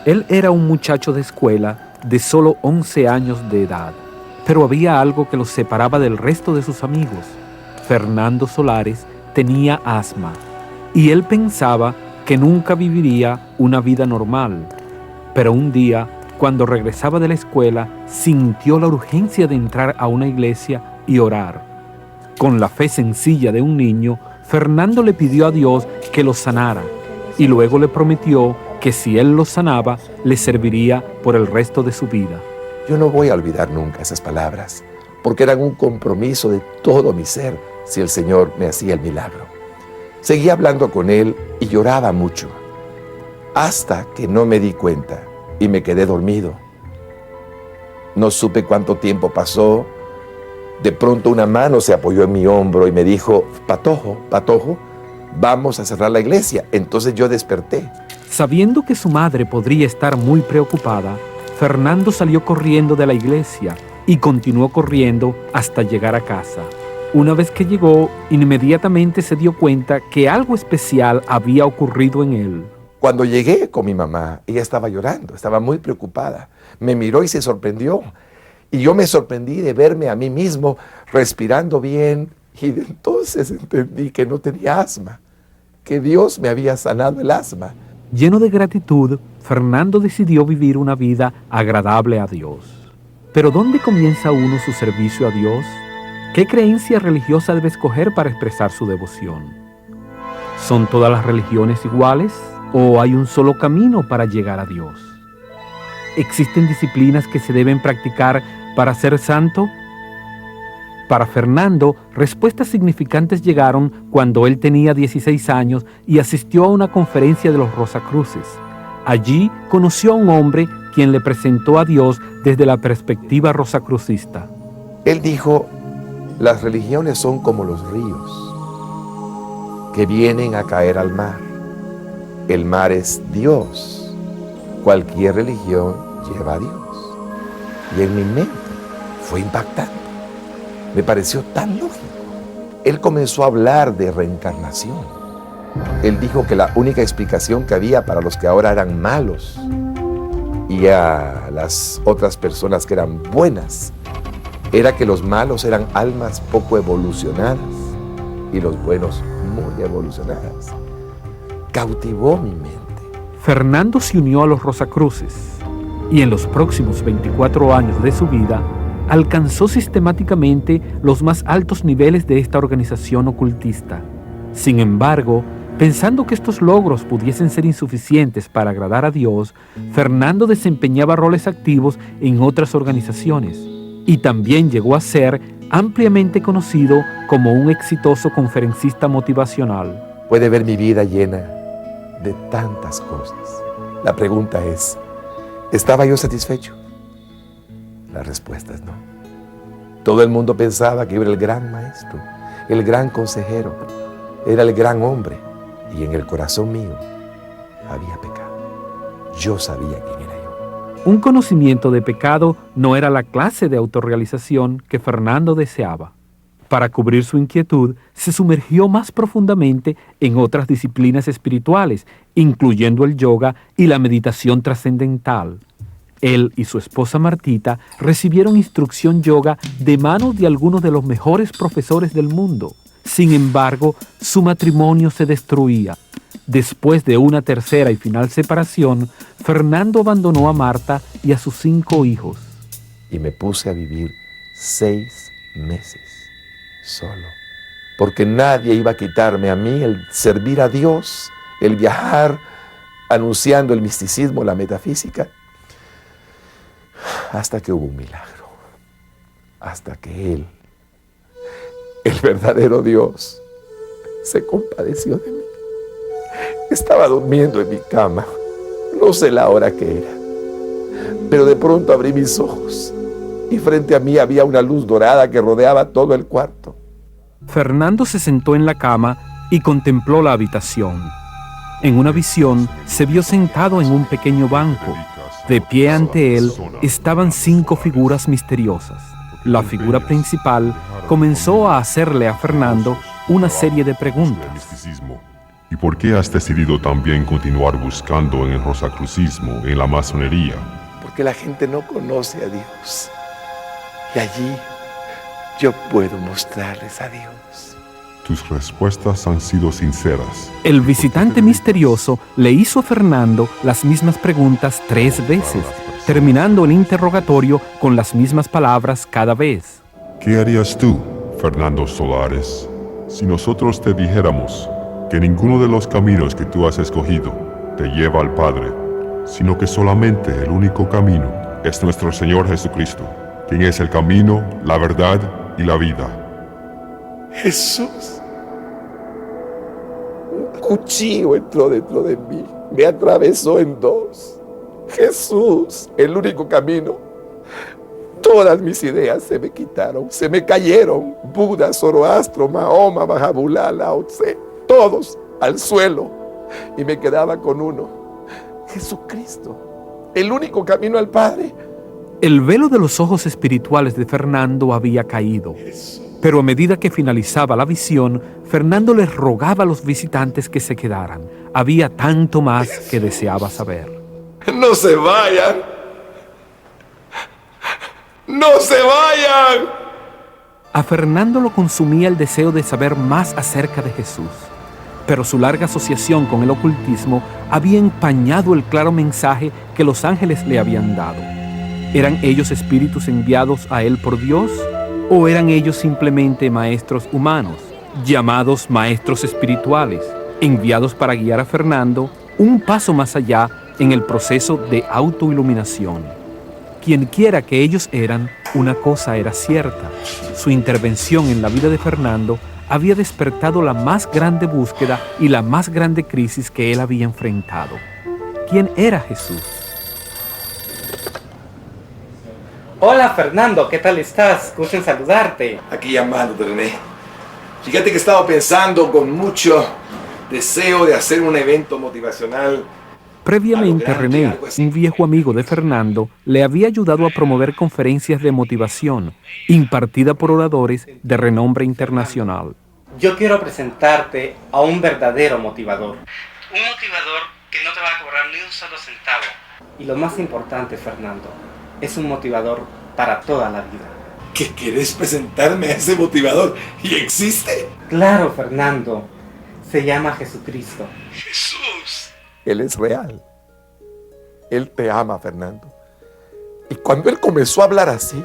Él era un muchacho de escuela de solo 11 años de edad, pero había algo que los separaba del resto de sus amigos. Fernando Solares tenía asma y él pensaba que nunca viviría una vida normal. Pero un día, cuando regresaba de la escuela, sintió la urgencia de entrar a una iglesia y orar. Con la fe sencilla de un niño, Fernando le pidió a Dios que lo sanara y luego le prometió que si él lo sanaba, le serviría por el resto de su vida. Yo no voy a olvidar nunca esas palabras, porque eran un compromiso de todo mi ser si el Señor me hacía el milagro. Seguí hablando con él y lloraba mucho, hasta que no me di cuenta y me quedé dormido. No supe cuánto tiempo pasó. De pronto una mano se apoyó en mi hombro y me dijo, Patojo, Patojo, vamos a cerrar la iglesia. Entonces yo desperté. Sabiendo que su madre podría estar muy preocupada, Fernando salió corriendo de la iglesia y continuó corriendo hasta llegar a casa. Una vez que llegó, inmediatamente se dio cuenta que algo especial había ocurrido en él. Cuando llegué con mi mamá, ella estaba llorando, estaba muy preocupada. Me miró y se sorprendió. Y yo me sorprendí de verme a mí mismo respirando bien. Y de entonces entendí que no tenía asma, que Dios me había sanado el asma. Lleno de gratitud, Fernando decidió vivir una vida agradable a Dios. Pero ¿dónde comienza uno su servicio a Dios? ¿Qué creencia religiosa debe escoger para expresar su devoción? ¿Son todas las religiones iguales o hay un solo camino para llegar a Dios? ¿Existen disciplinas que se deben practicar para ser santo? Para Fernando, respuestas significantes llegaron cuando él tenía 16 años y asistió a una conferencia de los Rosacruces. Allí conoció a un hombre quien le presentó a Dios desde la perspectiva rosacrucista. Él dijo, las religiones son como los ríos que vienen a caer al mar. El mar es Dios. Cualquier religión lleva a Dios. Y en mi mente fue impactante. Me pareció tan lógico. Él comenzó a hablar de reencarnación. Él dijo que la única explicación que había para los que ahora eran malos y a las otras personas que eran buenas era que los malos eran almas poco evolucionadas y los buenos muy evolucionadas. Cautivó mi mente. Fernando se unió a los Rosacruces y en los próximos 24 años de su vida alcanzó sistemáticamente los más altos niveles de esta organización ocultista. Sin embargo, pensando que estos logros pudiesen ser insuficientes para agradar a Dios, Fernando desempeñaba roles activos en otras organizaciones y también llegó a ser ampliamente conocido como un exitoso conferencista motivacional. Puede ver mi vida llena de tantas cosas. La pregunta es, ¿estaba yo satisfecho? La respuesta es no. Todo el mundo pensaba que yo era el gran maestro, el gran consejero, era el gran hombre. Y en el corazón mío había pecado. Yo sabía quién era yo. Un conocimiento de pecado no era la clase de autorrealización que Fernando deseaba. Para cubrir su inquietud, se sumergió más profundamente en otras disciplinas espirituales, incluyendo el yoga y la meditación trascendental. Él y su esposa Martita recibieron instrucción yoga de manos de algunos de los mejores profesores del mundo. Sin embargo, su matrimonio se destruía. Después de una tercera y final separación, Fernando abandonó a Marta y a sus 5 hijos. Y me puse a vivir 6 meses solo, porque nadie iba a quitarme a mí el servir a Dios, el viajar anunciando el misticismo, la metafísica, hasta que hubo un milagro, hasta que Él, el verdadero Dios, se compadeció de mí. Estaba durmiendo en mi cama, no sé la hora que era, pero de pronto abrí mis ojos y frente a mí había una luz dorada que rodeaba todo el cuarto. Fernando se sentó en la cama y contempló la habitación. En una visión se vio sentado en un pequeño banco. De pie ante él estaban 5 figuras misteriosas. La figura principal comenzó a hacerle a Fernando una serie de preguntas. ¿Y por qué has decidido también continuar buscando en el rosacrucismo, en la masonería? Porque la gente no conoce a Dios. Y allí yo puedo mostrarles a Dios. Tus respuestas han sido sinceras. El visitante misterioso le hizo a Fernando las mismas preguntas 3 veces, terminando el interrogatorio con las mismas palabras cada vez. ¿Qué harías tú, Fernando Solares, si nosotros te dijéramos que ninguno de los caminos que tú has escogido te lleva al Padre, sino que solamente el único camino es nuestro Señor Jesucristo, quien es el camino, la verdad y la vida? Jesús, un cuchillo entró dentro de mí, me atravesó en 2. Jesús, el único camino. Todas mis ideas se me quitaron, se me cayeron. Buda, Zoroastro, Mahoma, Mahabulá, Lao Tse, todos al suelo. Y me quedaba con uno, Jesucristo, el único camino al Padre. El velo de los ojos espirituales de Fernando había caído, Pero a medida que finalizaba la visión, Fernando les rogaba a los visitantes que se quedaran. Había tanto más que deseaba saber. ¡No se vayan! ¡No se vayan! A Fernando lo consumía el deseo de saber más acerca de Jesús, pero su larga asociación con el ocultismo había empañado el claro mensaje que los ángeles le habían dado. ¿Eran ellos espíritus enviados a él por Dios? ¿O eran ellos simplemente maestros humanos, llamados maestros espirituales, enviados para guiar a Fernando un paso más allá en el proceso de autoiluminación? Quienquiera que ellos eran, una cosa era cierta: su intervención en la vida de Fernando había despertado la más grande búsqueda y la más grande crisis que él había enfrentado. ¿Quién era Jesús? Hola Fernando, ¿qué tal estás? Gusto en saludarte. Aquí llamándote, René. Fíjate que he estado pensando con mucho deseo de hacer un evento motivacional. Previamente, René, un viejo amigo de Fernando, le había ayudado a promover conferencias de motivación impartidas por oradores de renombre internacional. Yo quiero presentarte a un verdadero motivador. Un motivador que no te va a cobrar ni un solo centavo. Y lo más importante, Fernando, es un motivador para toda la vida. ¿Qué querés presentarme a ese motivador? ¿Y existe? Claro, Fernando. Se llama Jesucristo. Jesús. Él es real. Él te ama, Fernando. Y cuando él comenzó a hablar así,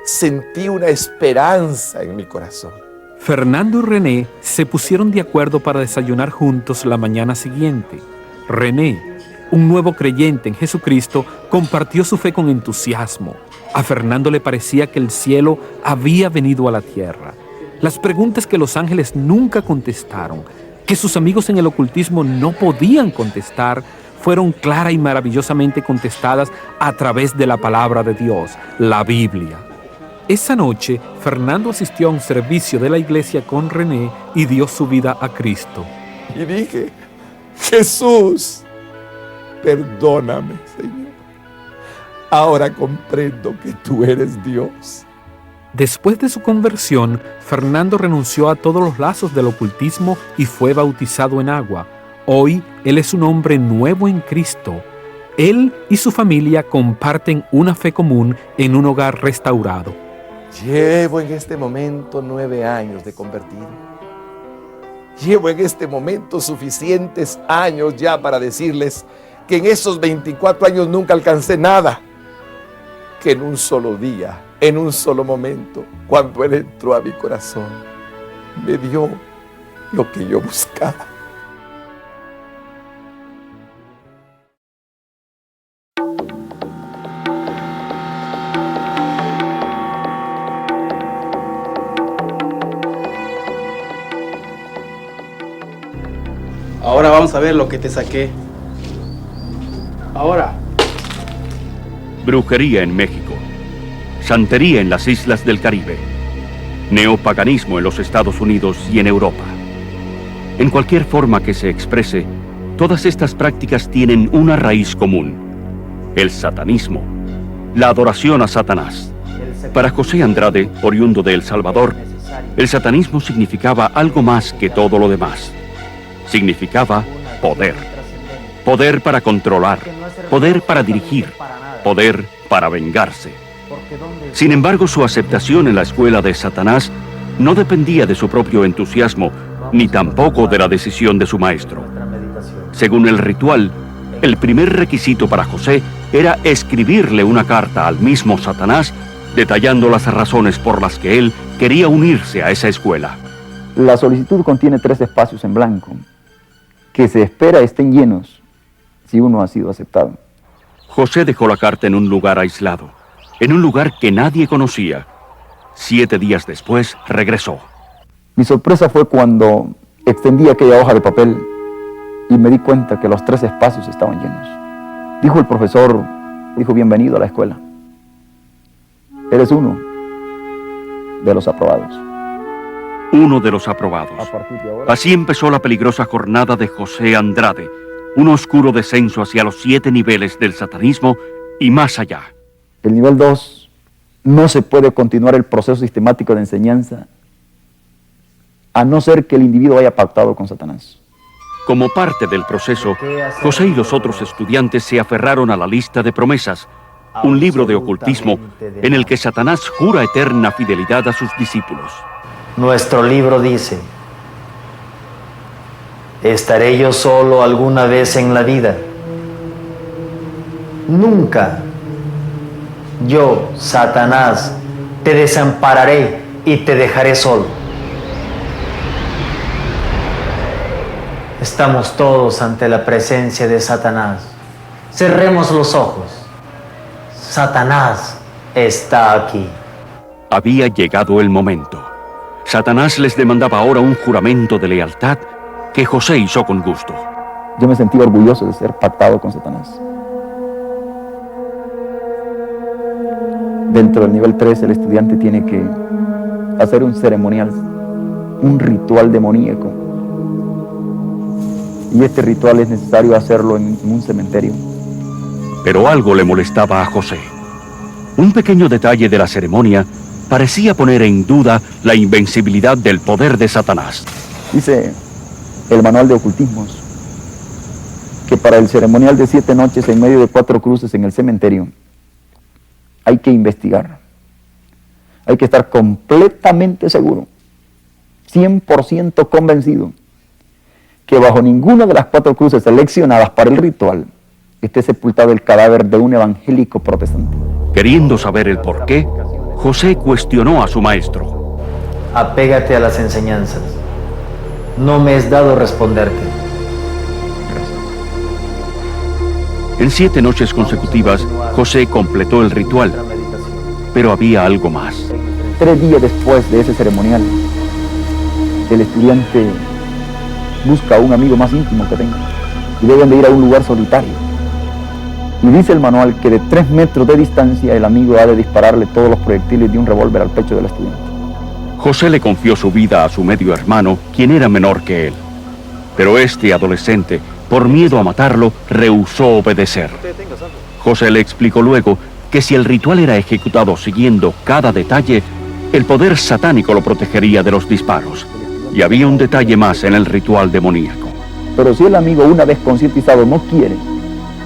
sentí una esperanza en mi corazón. Fernando y René se pusieron de acuerdo para desayunar juntos la mañana siguiente. René, un nuevo creyente en Jesucristo, compartió su fe con entusiasmo. A Fernando le parecía que el cielo había venido a la tierra. Las preguntas que los ángeles nunca contestaron, que sus amigos en el ocultismo no podían contestar, fueron clara y maravillosamente contestadas a través de la palabra de Dios, la Biblia. Esa noche, Fernando asistió a un servicio de la iglesia con René y dio su vida a Cristo. Y dije: Jesús, perdóname, Señor. Ahora comprendo que tú eres Dios. Después de su conversión, Fernando renunció a todos los lazos del ocultismo y fue bautizado en agua. Hoy, él es un hombre nuevo en Cristo. Él y su familia comparten una fe común en un hogar restaurado. Llevo en este momento 9 años de convertido. Llevo en este momento suficientes años ya para decirles que en esos 24 años nunca alcancé nada. Que en un solo día, en un solo momento, cuando Él entró a mi corazón, me dio lo que yo buscaba. Ahora vamos a ver lo que te saqué. Ahora. Brujería en México. Santería en las islas del Caribe. Neopaganismo en los Estados Unidos y en Europa. En cualquier forma que se exprese, todas estas prácticas tienen una raíz común: el satanismo, la adoración a Satanás. Para José Andrade, oriundo de El Salvador, el satanismo significaba algo más que todo lo demás. Significaba poder. Poder para controlar, poder para dirigir, poder para vengarse. Sin embargo, su aceptación en la escuela de Satanás no dependía de su propio entusiasmo, ni tampoco de la decisión de su maestro. Según el ritual, el primer requisito para José era escribirle una carta al mismo Satanás, detallando las razones por las que él quería unirse a esa escuela. La solicitud contiene 3 espacios en blanco, que se espera estén llenos si uno ha sido aceptado. José dejó la carta en un lugar aislado, en un lugar que nadie conocía. 7 días después, regresó. Mi sorpresa fue cuando extendí aquella hoja de papel y me di cuenta que los 3 espacios estaban llenos. Dijo el profesor, bienvenido a la escuela. Eres uno de los aprobados. Uno de los aprobados. Así empezó la peligrosa jornada de José Andrade, un oscuro descenso hacia los 7 niveles del satanismo y más allá. El nivel 2, no se puede continuar el proceso sistemático de enseñanza a no ser que el individuo haya pactado con Satanás. Como parte del proceso, José y los otros estudiantes se aferraron a la lista de promesas, un libro de ocultismo en el que Satanás jura eterna fidelidad a sus discípulos. Nuestro libro dice: ¿estaré yo solo alguna vez en la vida? Nunca. Yo, Satanás, te desampararé y te dejaré solo. Estamos todos ante la presencia de Satanás. Cerremos los ojos. Satanás está aquí. Había llegado el momento. Satanás les demandaba ahora un juramento de lealtad que José hizo con gusto. Yo me sentí orgulloso de ser pactado con Satanás. Dentro del nivel 3, el estudiante tiene que hacer un ceremonial, un ritual demoníaco. Y este ritual es necesario hacerlo en un cementerio. Pero algo le molestaba a José. Un pequeño detalle de la ceremonia parecía poner en duda la invencibilidad del poder de Satanás. Dice el manual de ocultismos que para el ceremonial de 7 noches en medio de 4 cruces en el cementerio hay que investigar. Hay que estar completamente seguro, 100% convencido, que bajo ninguna de las 4 cruces seleccionadas para el ritual esté sepultado el cadáver de un evangélico protestante. Queriendo saber el porqué, José cuestionó a su maestro. Apégate a las enseñanzas. No me es dado responderte. En 7 noches consecutivas, José completó el ritual, pero había algo más. 3 días después de ese ceremonial, el estudiante busca a un amigo más íntimo que tenga y deben de ir a un lugar solitario. Y dice el manual que de 3 metros de distancia el amigo ha de dispararle todos los proyectiles de un revólver al pecho del estudiante. José le confió su vida a su medio hermano, quien era menor que él. Pero este adolescente, por miedo a matarlo, rehusó obedecer. José le explicó luego que si el ritual era ejecutado siguiendo cada detalle, el poder satánico lo protegería de los disparos. Y había un detalle más en el ritual demoníaco. Pero si el amigo, una vez concientizado, no quiere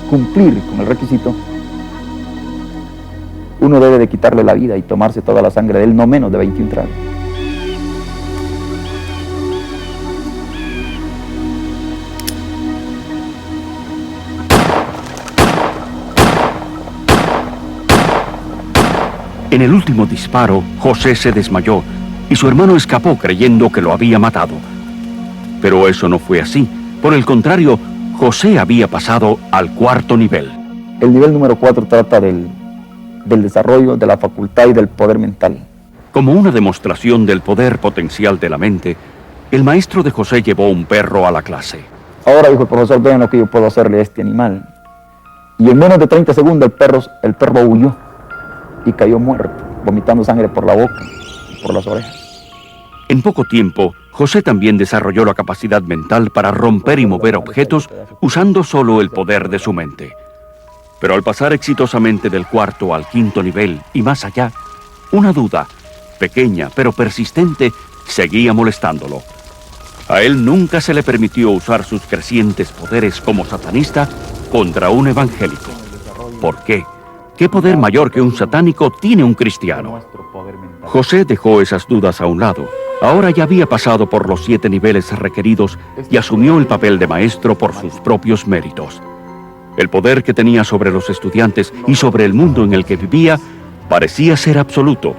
cumplir con el requisito, uno debe de quitarle la vida y tomarse toda la sangre de él, no menos de 21 tragos. En el último disparo, José se desmayó y su hermano escapó creyendo que lo había matado. Pero eso no fue así. Por el contrario, José había pasado al 4º nivel. El nivel número 4 trata del desarrollo de la facultad y del poder mental. Como una demostración del poder potencial de la mente, el maestro de José llevó un perro a la clase. Ahora, dijo el profesor, vean lo que yo puedo hacerle a este animal. Y en menos de 30 segundos el perro huyó y cayó muerto, vomitando sangre por la boca y por las orejas. En poco tiempo, José también desarrolló la capacidad mental para romper y mover objetos usando solo el poder de su mente. Pero al pasar exitosamente del 4º al 5º nivel y más allá, una duda, pequeña pero persistente, seguía molestándolo. A él nunca se le permitió usar sus crecientes poderes como satanista contra un evangélico. ¿Por qué? ¿Qué poder mayor que un satánico tiene un cristiano? José dejó esas dudas a un lado. Ahora ya había pasado por los 7 niveles requeridos y asumió el papel de maestro por sus propios méritos. El poder que tenía sobre los estudiantes y sobre el mundo en el que vivía parecía ser absoluto,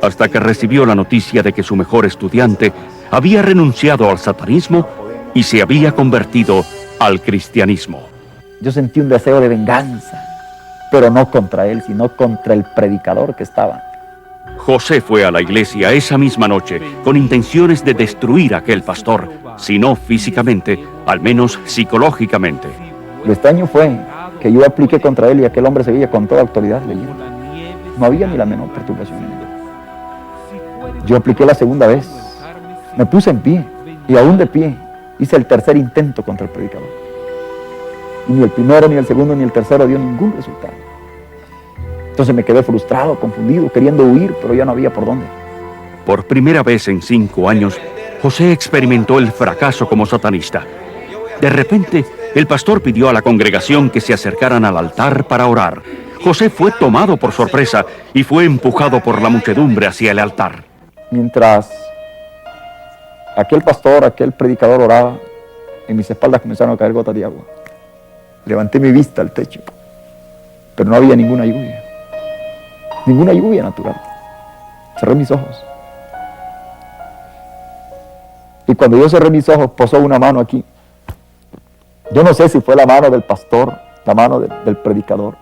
hasta que recibió la noticia de que su mejor estudiante había renunciado al satanismo y se había convertido al cristianismo. Yo sentí un deseo de venganza, pero no contra él, sino contra el predicador que estaba. José fue a la iglesia esa misma noche con intenciones de destruir a aquel pastor, si no físicamente, al menos psicológicamente. Lo extraño fue que yo apliqué contra él y aquel hombre seguía con toda autoridad leyendo. No había ni la menor perturbación en él. Yo apliqué la segunda vez, me puse en pie y aún de pie hice el 3er intento contra el predicador. Y ni el primero, ni el segundo, ni el tercero dio ningún resultado. Entonces me quedé frustrado, confundido, queriendo huir, pero ya no había por dónde. Por primera vez en 5 años, José experimentó el fracaso como satanista. De repente, el pastor pidió a la congregación que se acercaran al altar para orar. José fue tomado por sorpresa y fue empujado por la muchedumbre hacia el altar. Mientras aquel pastor, aquel predicador oraba, en mis espaldas comenzaron a caer gotas de agua. Levanté mi vista al techo, pero no había ninguna lluvia natural. Cerré mis ojos. Y cuando yo cerré mis ojos, posó una mano aquí. Yo no sé si fue la mano del pastor, la mano del predicador,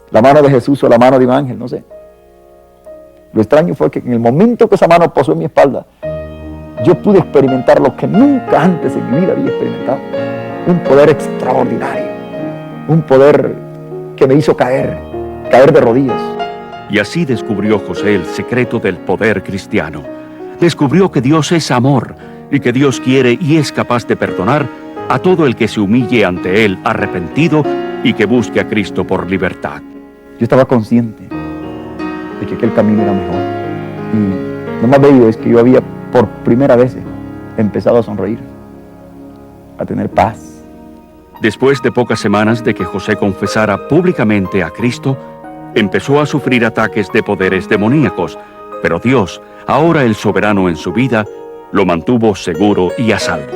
la mano de Jesús o la mano de un ángel, no sé. Lo extraño fue que en el momento que esa mano posó en mi espalda, yo pude experimentar lo que nunca antes en mi vida había experimentado. Un poder extraordinario, un poder que me hizo caer de rodillas. Y así descubrió José el secreto del poder cristiano. Descubrió que Dios es amor y que Dios quiere y es capaz de perdonar a todo el que se humille ante Él arrepentido y que busque a Cristo por libertad. Yo estaba consciente de que aquel camino era mejor. Y lo más bello es que yo había por primera vez empezado a sonreír, a tener paz. Después de pocas semanas de que José confesara públicamente a Cristo, empezó a sufrir ataques de poderes demoníacos, pero Dios, ahora el soberano en su vida, lo mantuvo seguro y a salvo.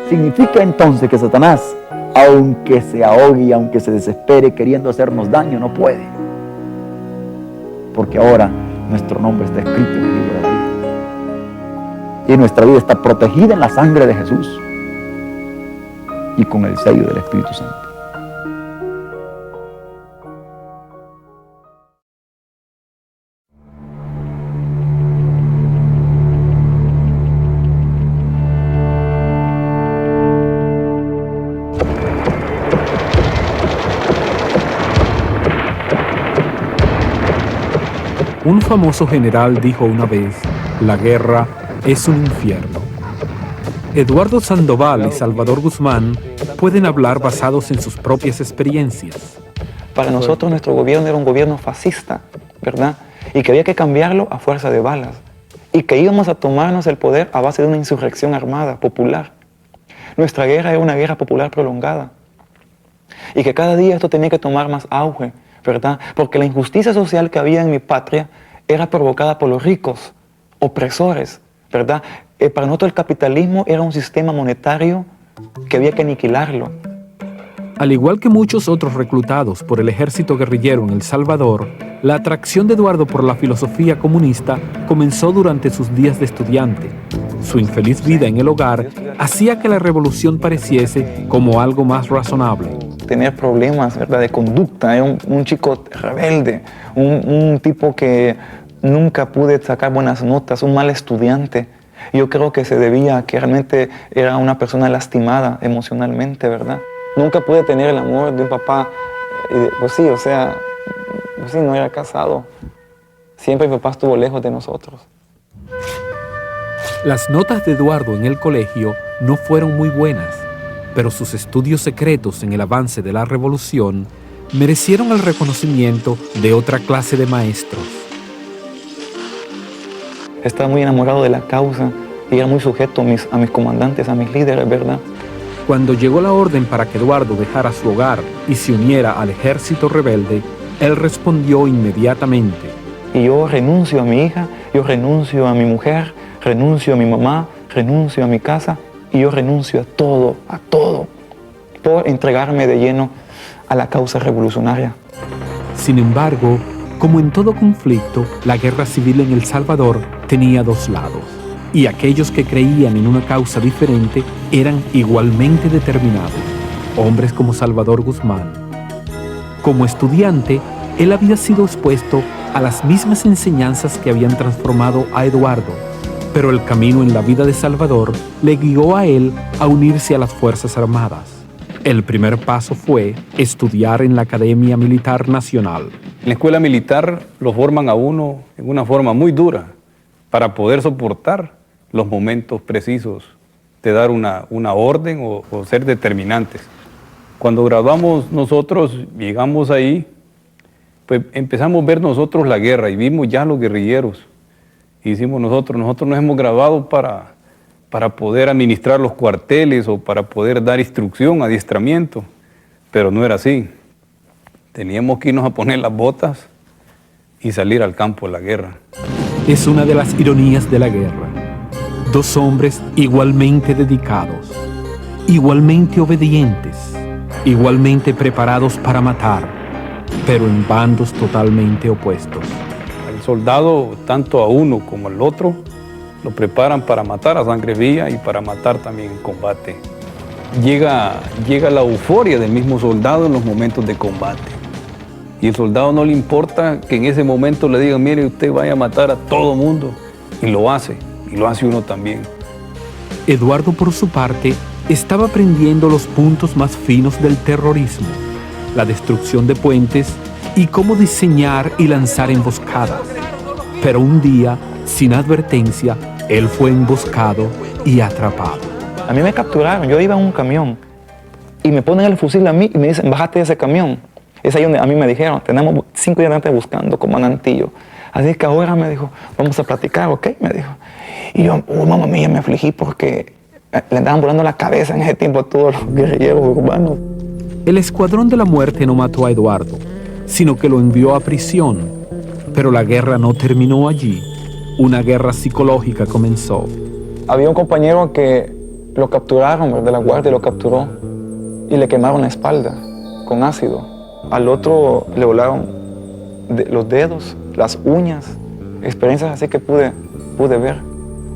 Significa entonces que Satanás, aunque se ahogue y aunque se desespere queriendo hacernos daño, no puede. Porque ahora nuestro nombre está escrito en el libro de la vida. Y nuestra vida está protegida en la sangre de Jesús y con el sello del Espíritu Santo. Un famoso general dijo una vez, la guerra es un infierno. Eduardo Sandoval y Salvador Guzmán pueden hablar basados en sus propias experiencias. Para nosotros nuestro gobierno era un gobierno fascista, ¿verdad? Y que había que cambiarlo a fuerza de balas. Y que íbamos a tomarnos el poder a base de una insurrección armada, popular. Nuestra guerra era una guerra popular prolongada. Y que cada día esto tenía que tomar más auge, ¿verdad? Porque la injusticia social que había en mi patria era provocada por los ricos, opresores, ¿verdad? Para nosotros el capitalismo era un sistema monetario que había que aniquilarlo. Al igual que muchos otros reclutados por el ejército guerrillero en El Salvador, la atracción de Eduardo por la filosofía comunista comenzó durante sus días de estudiante. Su infeliz vida en el hogar hacía que la revolución pareciese como algo más razonable. Tener problemas, ¿verdad?, de conducta, era un chico rebelde, un tipo que nunca pude sacar buenas notas, un mal estudiante. Yo creo que se debía a que realmente era una persona lastimada emocionalmente, ¿verdad? Nunca pude tener el amor de un papá, pues sí, o sea, pues sí, no era casado. Siempre mi papá estuvo lejos de nosotros. Las notas de Eduardo en el colegio no fueron muy buenas, pero sus estudios secretos en el avance de la revolución merecieron el reconocimiento de otra clase de maestros. Estaba muy enamorado de la causa y era muy sujeto a mis comandantes, a mis líderes, ¿verdad? Cuando llegó la orden para que Eduardo dejara su hogar y se uniera al ejército rebelde, él respondió inmediatamente. Y yo renuncio a mi hija, yo renuncio a mi mujer, renuncio a mi mamá, renuncio a mi casa y yo renuncio a todo, por entregarme de lleno a la causa revolucionaria. Sin embargo, como en todo conflicto, la guerra civil en El Salvador tenía dos lados. Y aquellos que creían en una causa diferente eran igualmente determinados, hombres como Salvador Guzmán. Como estudiante, él había sido expuesto a las mismas enseñanzas que habían transformado a Eduardo, pero el camino en la vida de Salvador le guió a él a unirse a las Fuerzas Armadas. El primer paso fue estudiar en la Academia Militar Nacional. En la escuela militar lo forman a uno en una forma muy dura para poder soportar los momentos precisos de dar una orden o ser determinantes. Cuando graduamos nosotros, llegamos ahí, pues empezamos a ver nosotros la guerra y vimos ya los guerrilleros. Y hicimos nosotros nos hemos graduado para para poder administrar los cuarteles o para poder dar instrucción, adiestramiento, pero no era así. Teníamos que irnos a poner las botas y salir al campo de la guerra. Es una de las ironías de la guerra. Dos hombres igualmente dedicados, igualmente obedientes, igualmente preparados para matar, pero en bandos totalmente opuestos. Al soldado, tanto a uno como al otro, lo preparan para matar a sangre fría y para matar también en combate. Llega la euforia del mismo soldado en los momentos de combate. Y el soldado no le importa que en ese momento le digan, mire, usted vaya a matar a todo mundo. Y lo hace uno también. Eduardo, por su parte, estaba aprendiendo los puntos más finos del terrorismo, la destrucción de puentes y cómo diseñar y lanzar emboscadas. Pero un día, sin advertencia, él fue emboscado y atrapado. A mí me capturaron, yo iba en un camión y me ponen el fusil a mí y me dicen, bájate de ese camión. Es ahí donde a mí me dijeron, tenemos 5 días antes buscando, comandantillo. Así que ahora me dijo, vamos a platicar, ¿ok? Me dijo. Y yo, mamá mía, me afligí porque le andaban volando la cabeza en ese tiempo a todos los guerrilleros urbanos. El Escuadrón de la Muerte no mató a Eduardo, sino que lo envió a prisión. Pero la guerra no terminó allí. Una guerra psicológica comenzó. Había un compañero que lo capturaron, de la guardia lo capturó y le quemaron la espalda con ácido. Al otro le volaron los dedos, las uñas, experiencias así que pude ver.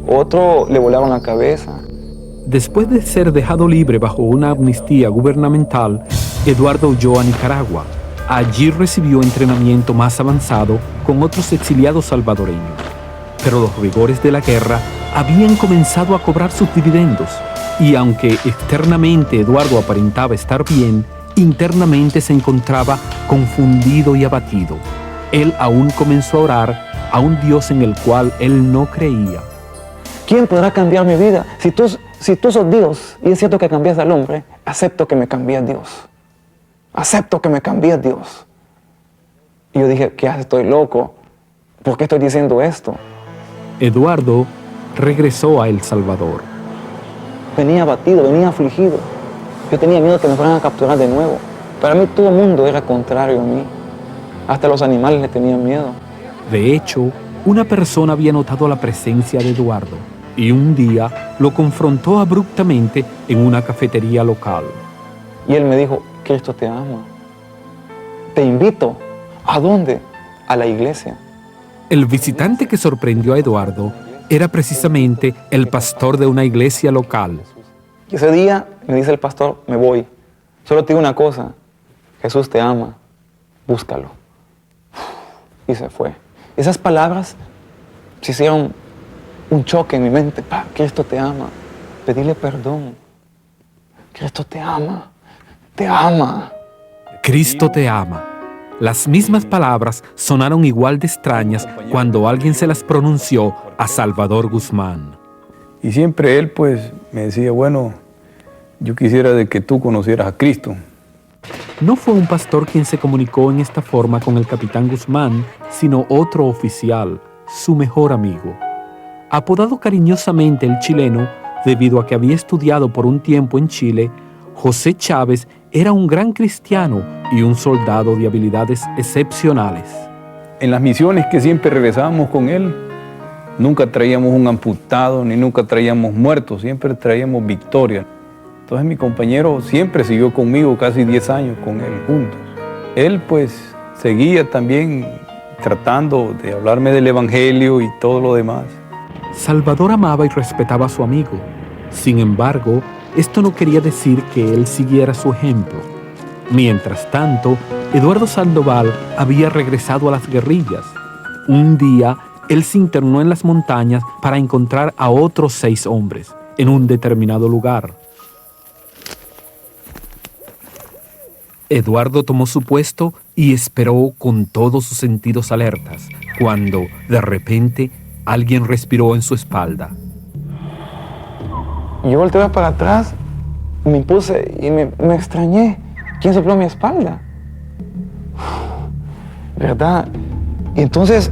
Otro le volaron la cabeza. Después de ser dejado libre bajo una amnistía gubernamental, Eduardo huyó a Nicaragua. Allí recibió entrenamiento más avanzado con otros exiliados salvadoreños. Pero los rigores de la guerra habían comenzado a cobrar sus dividendos, y aunque externamente Eduardo aparentaba estar bien, internamente se encontraba confundido y abatido. Él aún comenzó a orar a un Dios en el cual él no creía. ¿Quién podrá cambiar mi vida? Si tú sos Dios, y es cierto que cambias al hombre, acepto que me cambies Dios. Acepto que me cambies Dios. Y yo dije, ¿qué haces? Estoy loco. ¿Por qué estoy diciendo esto? Eduardo regresó a El Salvador. Venía abatido, venía afligido. Yo tenía miedo que me fueran a capturar de nuevo. Para mí todo el mundo era contrario a mí. Hasta los animales le tenían miedo. De hecho, una persona había notado la presencia de Eduardo y un día lo confrontó abruptamente en una cafetería local. Y él me dijo, Cristo te ama. Te invito. ¿A dónde? A la iglesia. El visitante que sorprendió a Eduardo era precisamente el pastor de una iglesia local. Y ese día me dice el pastor, me voy. Solo te digo una cosa, Jesús te ama, búscalo. Y se fue. Esas palabras se hicieron un choque en mi mente. Cristo te ama, pedirle perdón. Cristo te ama, te ama. Cristo te ama. Las mismas palabras sonaron igual de extrañas cuando alguien se las pronunció a Salvador Guzmán. Y siempre él pues me decía, bueno, yo quisiera de que tú conocieras a Cristo. No fue un pastor quien se comunicó en esta forma con el capitán Guzmán, sino otro oficial, su mejor amigo. Apodado cariñosamente el chileno, debido a que había estudiado por un tiempo en Chile, José Chávez era un gran cristiano y un soldado de habilidades excepcionales. En las misiones que siempre regresábamos con él, nunca traíamos un amputado ni nunca traíamos muertos, siempre traíamos victoria. Entonces mi compañero siempre siguió conmigo casi 10 años con él juntos. Él pues seguía también tratando de hablarme del evangelio y todo lo demás. Salvador amaba y respetaba a su amigo. Sin embargo, esto no quería decir que él siguiera su ejemplo. Mientras tanto, Eduardo Sandoval había regresado a las guerrillas. Un día, él se internó en las montañas para encontrar a otros 6 hombres en un determinado lugar. Eduardo tomó su puesto y esperó con todos sus sentidos alertas, cuando, de repente, alguien respiró en su espalda. Yo volteé para atrás, me impuse y me extrañé. ¿Quién sopló mi espalda? ¿Verdad? Y entonces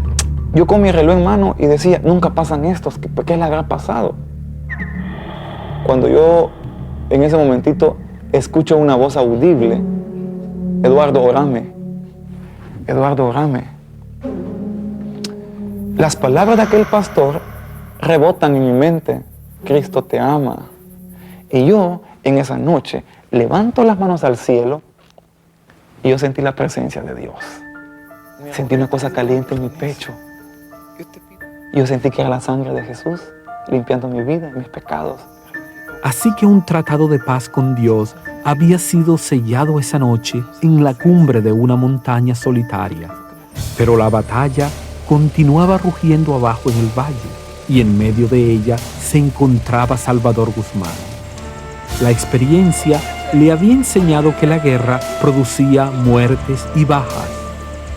yo con mi reloj en mano y decía, nunca pasan estos, ¿qué les habrá pasado? cuando yo en ese momentito escucho una voz audible: Eduardo, orame. Eduardo, orame. Las palabras de aquel pastor rebotan en mi mente: Cristo te ama. Y yo en esa noche levanto las manos al cielo y yo sentí la presencia de Dios. Sentí una cosa caliente en mi pecho. Yo sentí que era la sangre de Jesús limpiando mi vida y mis pecados. Así que un tratado de paz con Dios había sido sellado esa noche en la cumbre de una montaña solitaria. Pero la batalla continuaba rugiendo abajo en el valle, y en medio de ella se encontraba Salvador Guzmán. La experiencia le había enseñado que la guerra producía muertes y bajas,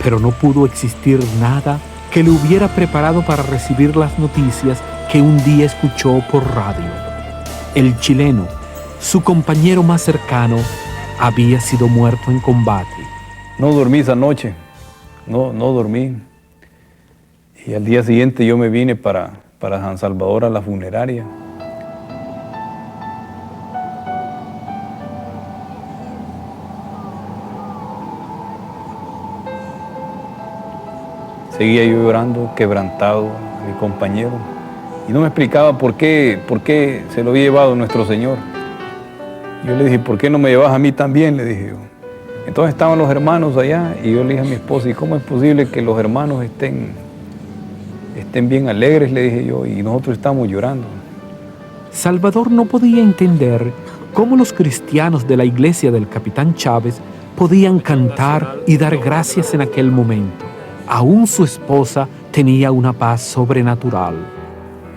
pero no pudo existir nada que le hubiera preparado para recibir las noticias que un día escuchó por radio. El chileno, su compañero más cercano, había sido muerto en combate. No dormí esa noche, no dormí. Y al día siguiente yo me vine para San Salvador a la funeraria. Seguía yo llorando, quebrantado, a mi compañero. Y no me explicaba por qué se lo había llevado nuestro Señor. Yo le dije, ¿por qué no me llevas a mí también? Le dije yo. Entonces estaban los hermanos allá y yo le dije a mi esposa, ¿y cómo es posible que los hermanos estén bien alegres? Le dije yo, y nosotros estamos llorando. Salvador no podía entender cómo los cristianos de la iglesia del capitán Chávez podían cantar y dar gracias en aquel momento. Aún su esposa tenía una paz sobrenatural.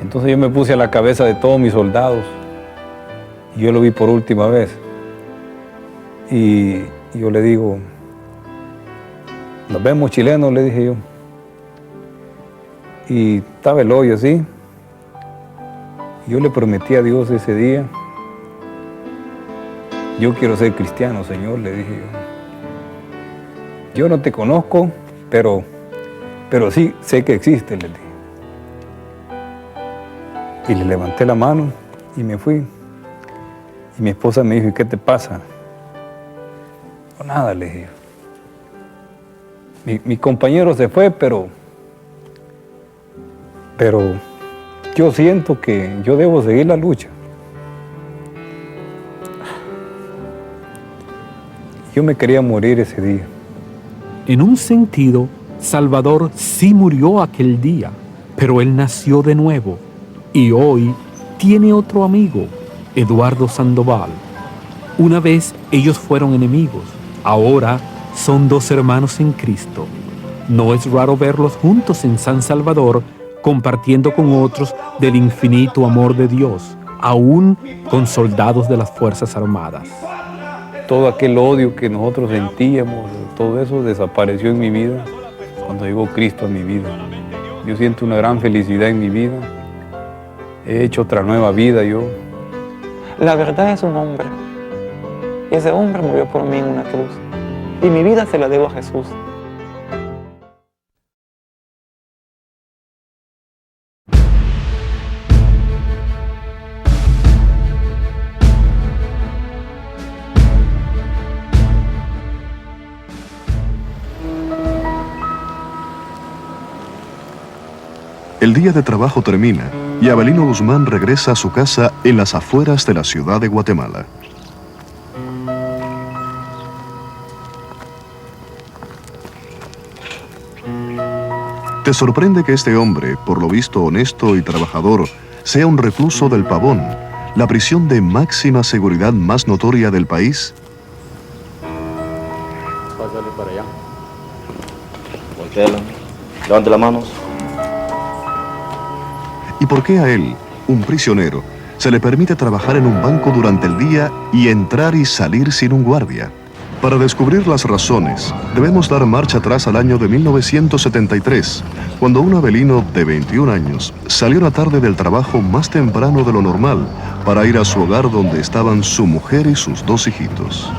Entonces yo me puse a la cabeza de todos mis soldados y yo lo vi por última vez. Y yo le digo, nos vemos chilenos, le dije yo. Y estaba el hoyo así. Yo le prometí a Dios ese día, yo quiero ser cristiano, Señor, le dije yo. Yo no te conozco, pero sí sé que existe, le dije. Y le levanté la mano y me fui. Y mi esposa me dijo, ¿y qué te pasa? No, nada, le dije. Mi compañero se fue, pero yo siento que yo debo seguir la lucha. Yo me quería morir ese día. En un sentido, Salvador sí murió aquel día, pero él nació de nuevo y hoy tiene otro amigo, Eduardo Sandoval. Una vez ellos fueron enemigos, ahora son dos hermanos en Cristo. No es raro verlos juntos en San Salvador, compartiendo con otros del infinito amor de Dios, aún con soldados de las Fuerzas Armadas. Todo aquel odio que nosotros sentíamos, todo eso desapareció en mi vida cuando llegó Cristo a mi vida. Yo siento una gran felicidad en mi vida. He hecho otra nueva vida yo. La verdad es un hombre. Y ese hombre murió por mí en una cruz. Y mi vida se la debo a Jesús. El día de trabajo termina y Abelino Guzmán regresa a su casa en las afueras de la ciudad de Guatemala. Te sorprende que este hombre, por lo visto honesto y trabajador, sea un recluso del Pavón, la prisión de máxima seguridad más notoria del país. Pásale para allá. Voltéala. Levante las manos. ¿Y por qué a él, un prisionero, se le permite trabajar en un banco durante el día y entrar y salir sin un guardia? Para descubrir las razones, debemos dar marcha atrás al año de 1973, cuando un abelino de 21 años salió una tarde del trabajo más temprano de lo normal para ir a su hogar donde estaban su mujer y sus dos hijitos.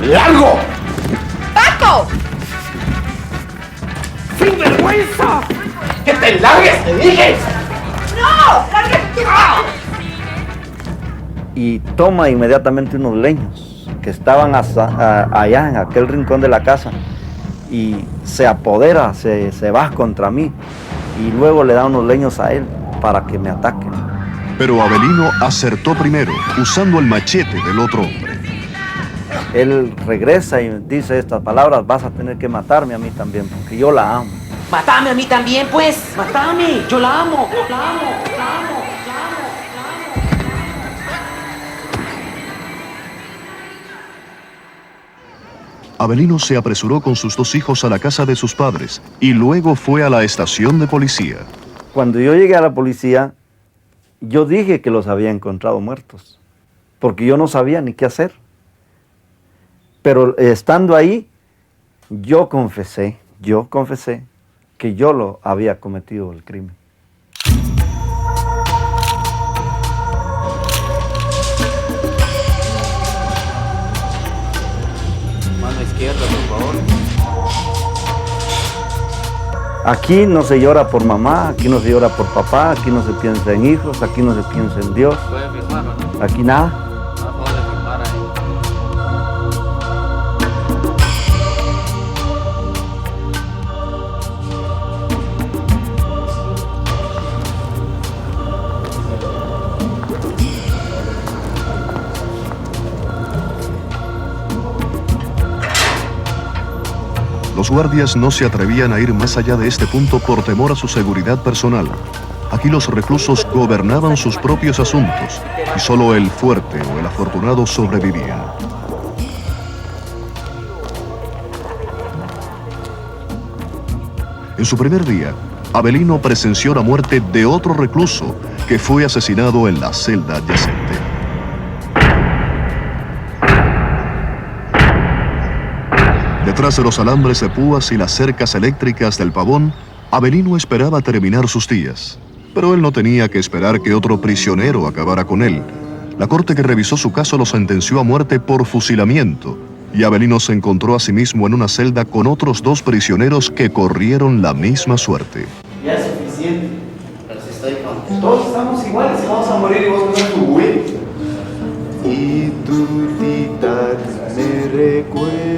¡Largo! ¡Paco! ¡Sin vergüenza! ¡Que te largues, te dije! ¡No! ¡Lárgate! Y toma inmediatamente unos leños que estaban allá en aquel rincón de la casa y se apodera, se va contra mí y luego le da unos leños a él para que me ataquen. Pero Avelino acertó primero, usando el machete del otro hombre. Él regresa y dice estas palabras: vas a tener que matarme a mí también, porque yo la amo. Mátame a mí también, pues. Mátame. Yo la amo. La amo. La amo. Avelino se apresuró con sus dos hijos a la casa de sus padres y luego fue a la estación de policía. Cuando yo llegué a la policía, yo dije que los había encontrado muertos, porque yo no sabía ni qué hacer. Pero estando ahí, yo confesé que yo lo había cometido el crimen. Mano izquierda, por favor. Aquí no se llora por mamá, aquí no se llora por papá, aquí no se piensa en hijos, aquí no se piensa en Dios. ¿Puede firmarlo, no? Aquí nada. No puede firmar ahí. Los guardias no se atrevían a ir más allá de este punto por temor a su seguridad personal. Aquí los reclusos gobernaban sus propios asuntos y solo el fuerte o el afortunado sobrevivían. En su primer día, Avelino presenció la muerte de otro recluso que fue asesinado en la celda adyacente. Detrás de los alambres de púas y las cercas eléctricas del pavón, Avelino esperaba terminar sus días. Pero él no tenía que esperar que otro prisionero acabara con él. La corte que revisó su caso lo sentenció a muerte por fusilamiento, y Avelino se encontró a sí mismo en una celda con otros dos prisioneros que corrieron la misma suerte. Ya es suficiente. Pero si estoy contento. Todos estamos iguales, vamos a morir y vos vas a tu güey. Y tu tita me recuerda.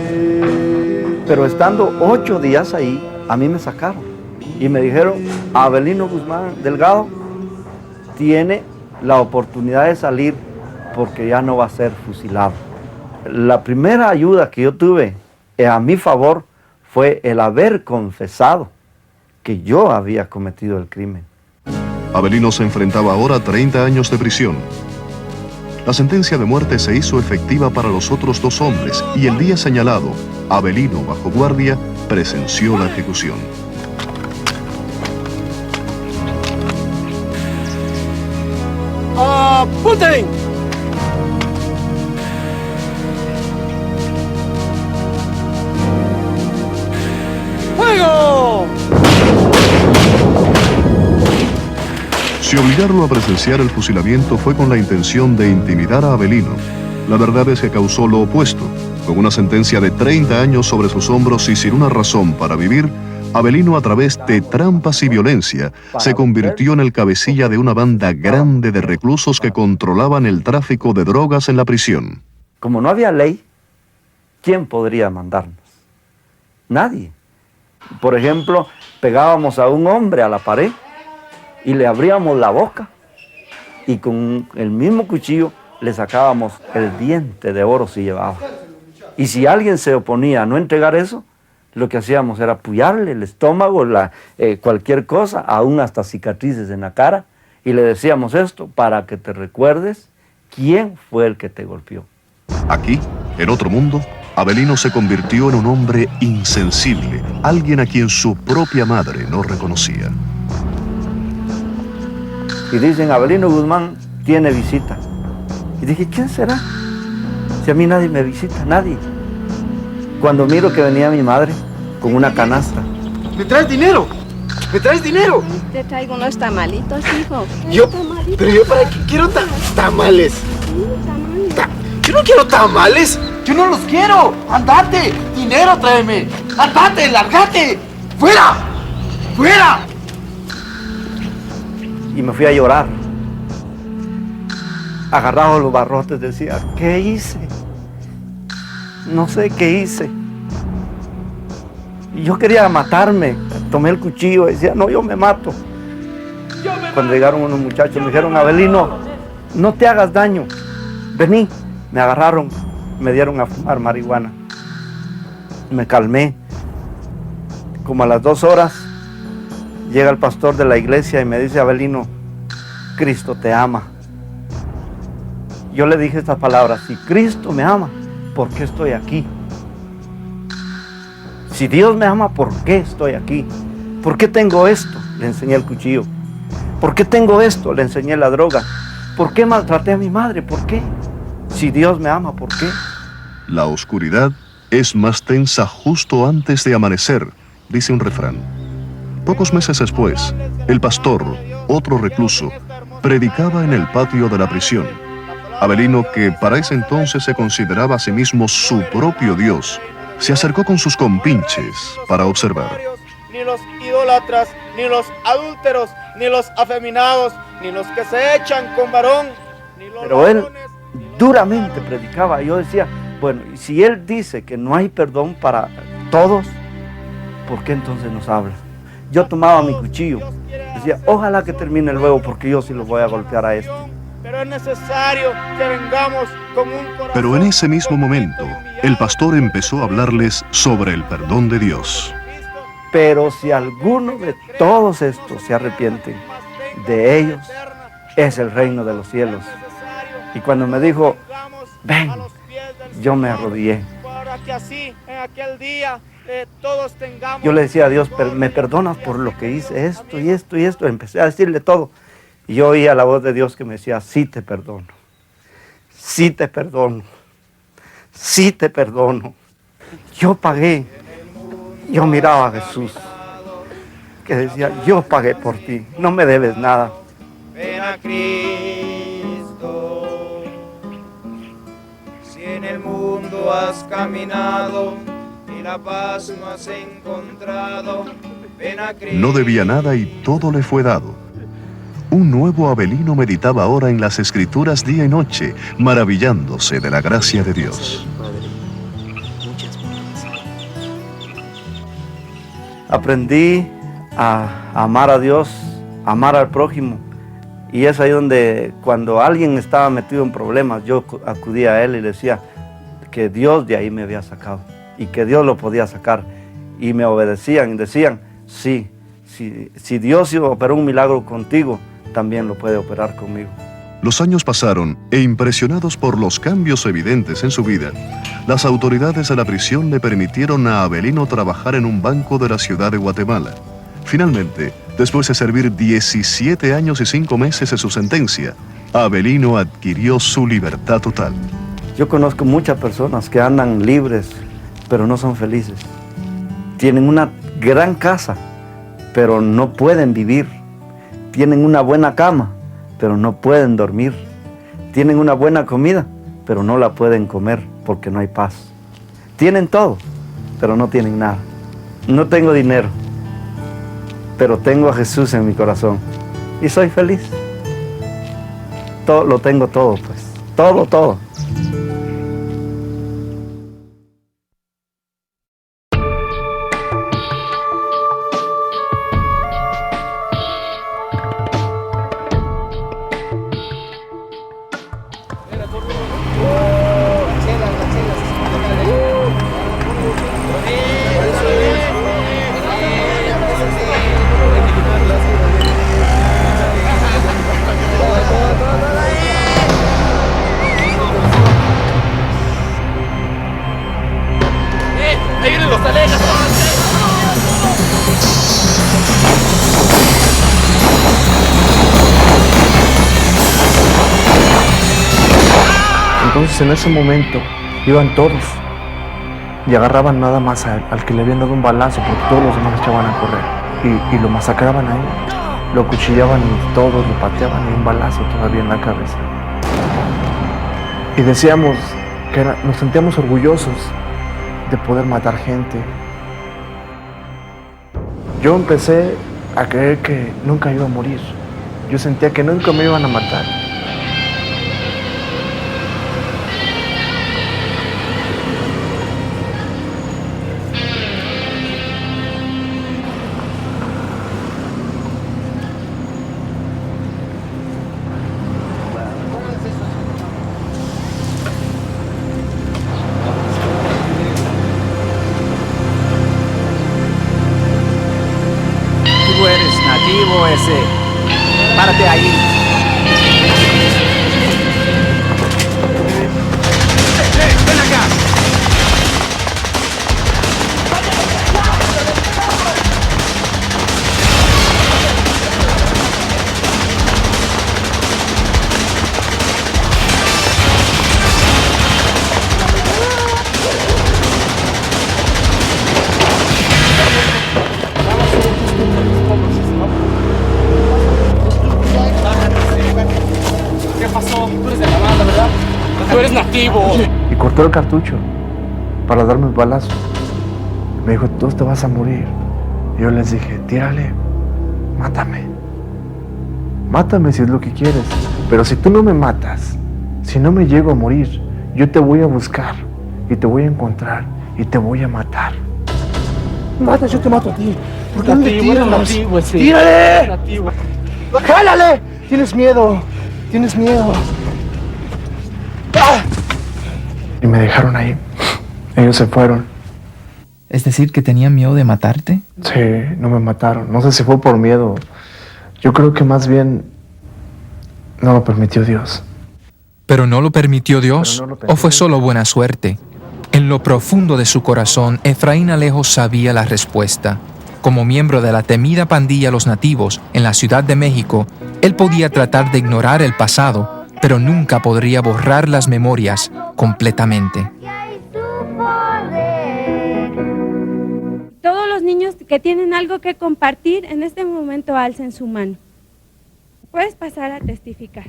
Pero estando 8 días ahí, a mí me sacaron y me dijeron: Avelino Guzmán Delgado tiene la oportunidad de salir porque ya no va a ser fusilado. La primera ayuda que yo tuve a mi favor fue el haber confesado que yo había cometido el crimen. Avelino se enfrentaba ahora a 30 años de prisión. La sentencia de muerte se hizo efectiva para los otros dos hombres y el día señalado, Avelino, bajo guardia, presenció la ejecución. ¡Apunten! ¡Fuego! Si obligarlo a presenciar el fusilamiento fue con la intención de intimidar a Avelino, la verdad es que causó lo opuesto. Con una sentencia de 30 años sobre sus hombros y sin una razón para vivir, Avelino, a través de trampas y violencia, se convirtió en el cabecilla de una banda grande de reclusos que controlaban el tráfico de drogas en la prisión. Como no había ley, ¿quién podría mandarnos? Nadie. Por ejemplo, pegábamos a un hombre a la pared y le abríamos la boca y con el mismo cuchillo le sacábamos el diente de oro si llevaba. Y si alguien se oponía a no entregar eso, lo que hacíamos era apoyarle el estómago, cualquier cosa, aún hasta cicatrices en la cara, y le decíamos esto para que te recuerdes quién fue el que te golpeó. Aquí, en otro mundo, Avelino se convirtió en un hombre insensible, alguien a quien su propia madre no reconocía. Y dicen: Avelino Guzmán tiene visita. Y dije: ¿quién será? Si a mí nadie me visita, nadie. Cuando miro que venía mi madre con una canasta. ¿Me traes dinero? ¿Me traes dinero? Te traigo unos tamalitos, hijo. Pero yo para qué quiero tamales. Sí, tamales. Yo no quiero tamales. ¡Yo no los quiero! ¡Andate! ¡Dinero tráeme! ¡Andate! ¡Lárgate! ¡Fuera! ¡Fuera! Y me fui a llorar. Agarrado los barrotes decía, ¿qué hice? No sé qué hice. Y yo quería matarme. Tomé el cuchillo y decía, no, yo me mato. Cuando llegaron unos muchachos me dijeron, Avelino, no te hagas daño. Vení. Me agarraron, me dieron a fumar marihuana. Me calmé. Como a las 2 horas, llega el pastor de la iglesia y me dice, Avelino, Cristo te ama. Yo le dije estas palabras, si Cristo me ama, ¿por qué estoy aquí? Si Dios me ama, ¿por qué estoy aquí? ¿Por qué tengo esto? Le enseñé el cuchillo. ¿Por qué tengo esto? Le enseñé la droga. ¿Por qué maltraté a mi madre? ¿Por qué? Si Dios me ama, ¿por qué? La oscuridad es más tensa justo antes de amanecer, dice un refrán. Pocos meses después, el pastor, otro recluso, predicaba en el patio de la prisión. Avelino, que para ese entonces se consideraba a sí mismo su propio Dios, se acercó con sus compinches para observar. Ni los idólatras, ni los adúlteros, ni los afeminados, ni los que se echan con varón, ni los Pero él duramente predicaba. Yo decía, bueno, y si él dice que no hay perdón para todos, ¿por qué entonces nos habla? Yo tomaba mi cuchillo, decía, ojalá que termine luego porque yo sí los voy a golpear a este. Pero es necesario que vengamos con un corazón. Pero en ese mismo momento, el pastor empezó a hablarles sobre el perdón de Dios. Pero si alguno de todos estos se arrepienten, de ellos es el reino de los cielos. Y cuando me dijo, ven, yo me arrodillé. Yo le decía a Dios, ¿me perdonas por lo que hice esto y esto y esto? Empecé a decirle todo. Y yo oía la voz de Dios que me decía, sí te perdono, sí te perdono, sí te perdono. Yo pagué, yo miraba a Jesús, que decía, yo pagué por ti, no me debes nada. Ven a Cristo, si en el mundo has caminado y la paz no has encontrado, ven a Cristo. No debía nada y todo le fue dado. Un nuevo Avelino meditaba ahora en las Escrituras día y noche, maravillándose de la gracia de Dios. Aprendí a amar a Dios, a amar al prójimo. Y es ahí donde cuando alguien estaba metido en problemas, yo acudía a él y le decía que Dios de ahí me había sacado y que Dios lo podía sacar. Y me obedecían y decían, sí, si Dios operó un milagro contigo, también lo puede operar conmigo. Los años pasaron e impresionados por los cambios evidentes en su vida, las autoridades de la prisión le permitieron a Avelino trabajar en un banco de la ciudad de Guatemala. Finalmente, después de servir 17 años y 5 meses de su sentencia, Avelino adquirió su libertad total. Yo conozco muchas personas que andan libres, pero no son felices. Tienen una gran casa, pero no pueden vivir. Tienen una buena cama, pero no pueden dormir. Tienen una buena comida, pero no la pueden comer porque no hay paz. Tienen todo, pero no tienen nada. No tengo dinero, pero tengo a Jesús en mi corazón y soy feliz. Lo tengo todo, pues. Todo. ¡Ahí vienen los alegas! Entonces en ese momento iban todos y agarraban nada más al que le habían dado un balazo porque todos los demás echaban a correr y lo masacraban a él, lo cuchillaban y todos lo pateaban y un balazo todavía en la cabeza. Y decíamos, nos sentíamos orgullosos de poder matar gente. Yo empecé a creer que nunca iba a morir. Yo sentía que nunca me iban a matar. Tú eres nativo ese. Párate ahí. ¡Ven acá! ¿Qué pasó? Tú eres de la banda, ¿verdad? Tú eres nativo. Y cortó el cartucho para darme un balazo. Me dijo, tú te vas a morir. Y yo les dije, tírale, mátame. Mátame si es lo que quieres. Pero si tú no me matas, si no me llego a morir, yo te voy a buscar y te voy a encontrar y te voy a matar. Mata, yo te mato a ti. ¿Por qué no le tiras? ¡Tírale! Nativo. ¡Jálale! Tienes miedo. Tienes miedo. ¡Ah! Y me dejaron ahí. Ellos se fueron. ¿Es decir, que tenían miedo de matarte? Sí, no me mataron. No sé si fue por miedo. Yo creo que más bien no lo permitió Dios. ¿Pero no lo permitió Dios? ¿O fue solo buena suerte? En lo profundo de su corazón, Efraín Alejo sabía la respuesta. Como miembro de la temida pandilla Los Nativos en la Ciudad de México, él podía tratar de ignorar el pasado, pero nunca podría borrar las memorias completamente. Todos los niños que tienen algo que compartir, en este momento alcen su mano. Puedes pasar a testificar.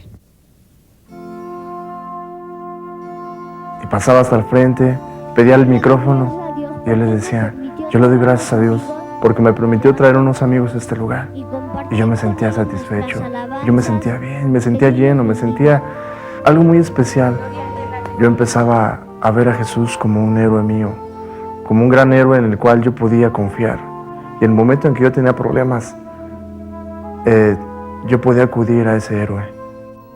Y pasaba hasta el frente, pedía el micrófono y yo les decía, yo le doy gracias a Dios porque me permitió traer unos amigos a este lugar. Y yo me sentía satisfecho, yo me sentía bien, me sentía lleno, me sentía algo muy especial. Yo empezaba a ver a Jesús como un héroe mío, como un gran héroe en el cual yo podía confiar. Y en el momento en que yo tenía problemas, yo podía acudir a ese héroe.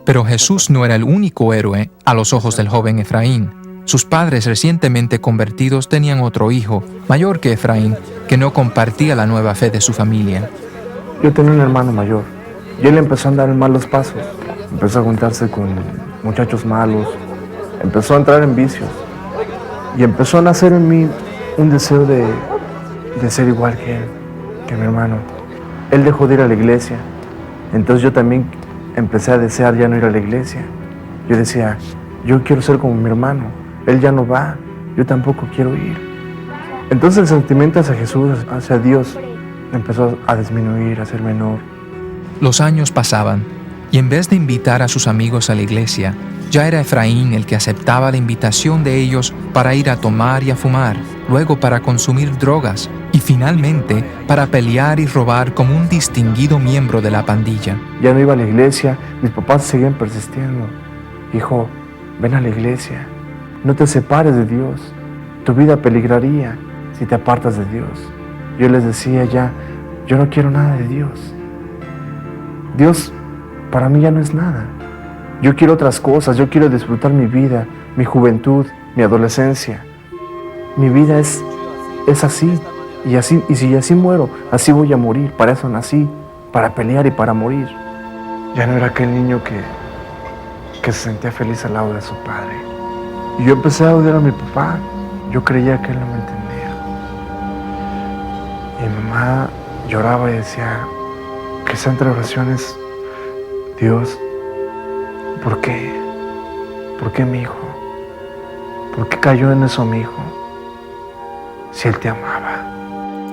Pero Jesús no era el único héroe a los ojos del joven Efraín. Sus padres recientemente convertidos tenían otro hijo, mayor que Efraín, que no compartía la nueva fe de su familia. Yo tenía un hermano mayor y él empezó a andar en malos pasos. Empezó a juntarse con muchachos malos, empezó a entrar en vicios y empezó a nacer en mí un deseo de ser igual que él, que mi hermano. Él dejó de ir a la iglesia, entonces yo también empecé a desear ya no ir a la iglesia. Yo decía, yo quiero ser como mi hermano, él ya no va, yo tampoco quiero ir. Entonces el sentimiento hacia Jesús, hacia Dios, empezó a disminuir, a ser menor. Los años pasaban, y en vez de invitar a sus amigos a la iglesia, ya era Efraín el que aceptaba la invitación de ellos para ir a tomar y a fumar, luego para consumir drogas, y finalmente para pelear y robar como un distinguido miembro de la pandilla. Ya no iba a la iglesia, mis papás seguían persistiendo. Hijo, ven a la iglesia, no te separes de Dios, tu vida peligraría si te apartas de Dios. Yo les decía ya, yo no quiero nada de Dios. Dios para mí ya no es nada. Yo quiero otras cosas, yo quiero disfrutar mi vida, mi juventud, mi adolescencia. Mi vida es así, y si así muero, así voy a morir. Para eso nací, para pelear y para morir. Ya no era aquel niño que se sentía feliz al lado de su padre. Y yo empecé a odiar a mi papá. Yo creía que él no me entendía. Y mi mamá lloraba y decía, que sea entre oraciones, Dios, ¿por qué? ¿Por qué mi hijo? ¿Por qué cayó en eso mi hijo? Si él te amaba.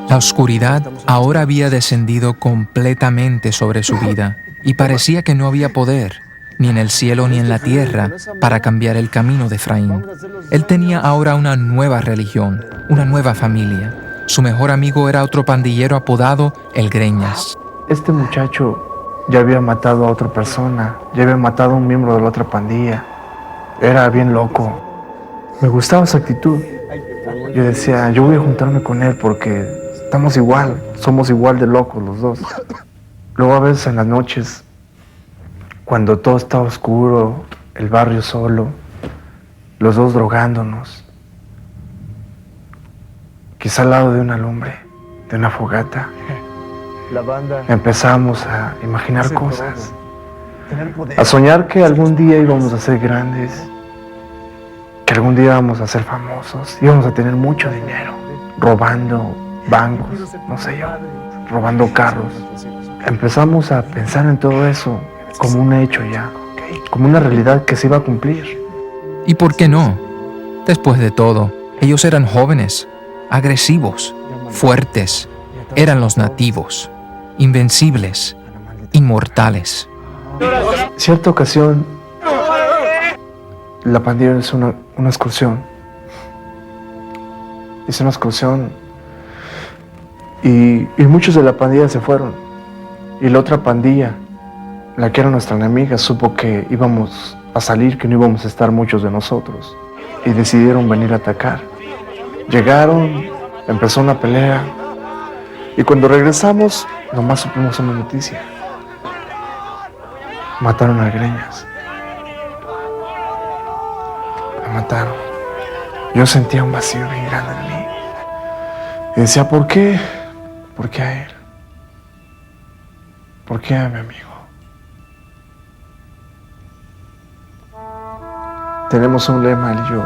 La oscuridad ahora había descendido completamente sobre su vida y parecía que no había poder, ni en el cielo ni en la tierra, para cambiar el camino de Efraín. Él tenía ahora una nueva religión, una nueva familia. Su mejor amigo era otro pandillero apodado El Greñas. Este muchacho ya había matado a otra persona, ya había matado a un miembro de la otra pandilla. Era bien loco. Me gustaba su actitud. Yo decía, yo voy a juntarme con él porque estamos igual, somos igual de locos los dos. Luego a veces en las noches, cuando todo está oscuro, el barrio solo, los dos drogándonos, quizá al lado de una lumbre, de una fogata, empezamos a imaginar cosas, a soñar que algún día íbamos a ser grandes, que algún día íbamos a ser famosos, íbamos a tener mucho dinero, robando bancos, no sé yo, robando carros. Empezamos a pensar en todo eso como un hecho ya, como una realidad que se iba a cumplir. ¿Y por qué no? Después de todo, ellos eran jóvenes, agresivos, fuertes. Eran los nativos, invencibles, inmortales. Cierta ocasión, la pandilla hizo una excursión. Hizo una excursión y muchos de la pandilla se fueron. Y la otra pandilla, la que era nuestra enemiga, supo que íbamos a salir, que no íbamos a estar muchos de nosotros. Y decidieron venir a atacar. Llegaron, empezó una pelea. Y cuando regresamos, nomás supimos una noticia. Mataron a Greñas. Lo mataron. Yo sentía un vacío bien grande en mí. Y decía, ¿por qué? ¿Por qué a él? ¿Por qué a mi amigo? Tenemos un lema, él y yo.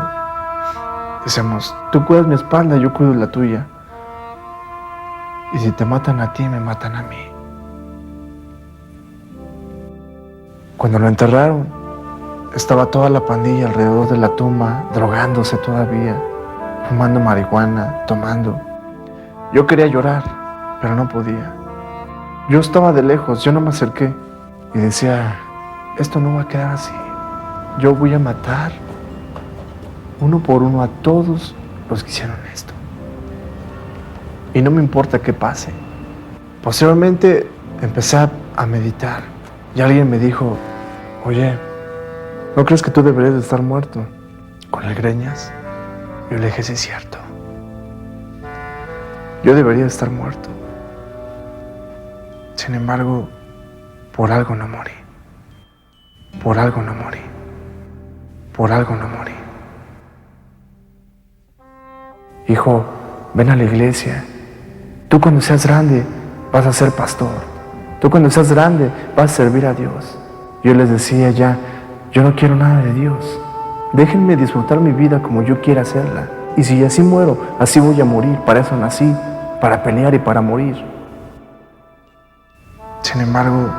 Decíamos, tú cuidas mi espalda, yo cuido la tuya. Y si te matan a ti, me matan a mí. Cuando lo enterraron, estaba toda la pandilla alrededor de la tumba, drogándose todavía, fumando marihuana, tomando. Yo quería llorar, pero no podía. Yo estaba de lejos, yo no me acerqué y decía, esto no va a quedar así. Yo voy a matar uno por uno a todos los que hicieron esto. Y no me importa qué pase. Posteriormente empecé a meditar y alguien me dijo, oye, ¿no crees que tú deberías de estar muerto con el Greñas? Yo le dije, sí es cierto. Yo debería de estar muerto. Sin embargo, por algo no morí. Por algo no morí. Por algo no morí. Hijo, ven a la iglesia. Tú cuando seas grande vas a ser pastor. Tú cuando seas grande vas a servir a Dios. Yo les decía ya, yo no quiero nada de Dios. Déjenme disfrutar mi vida como yo quiera hacerla. Y si así muero, así voy a morir. Para eso nací, para pelear y para morir. Sin embargo,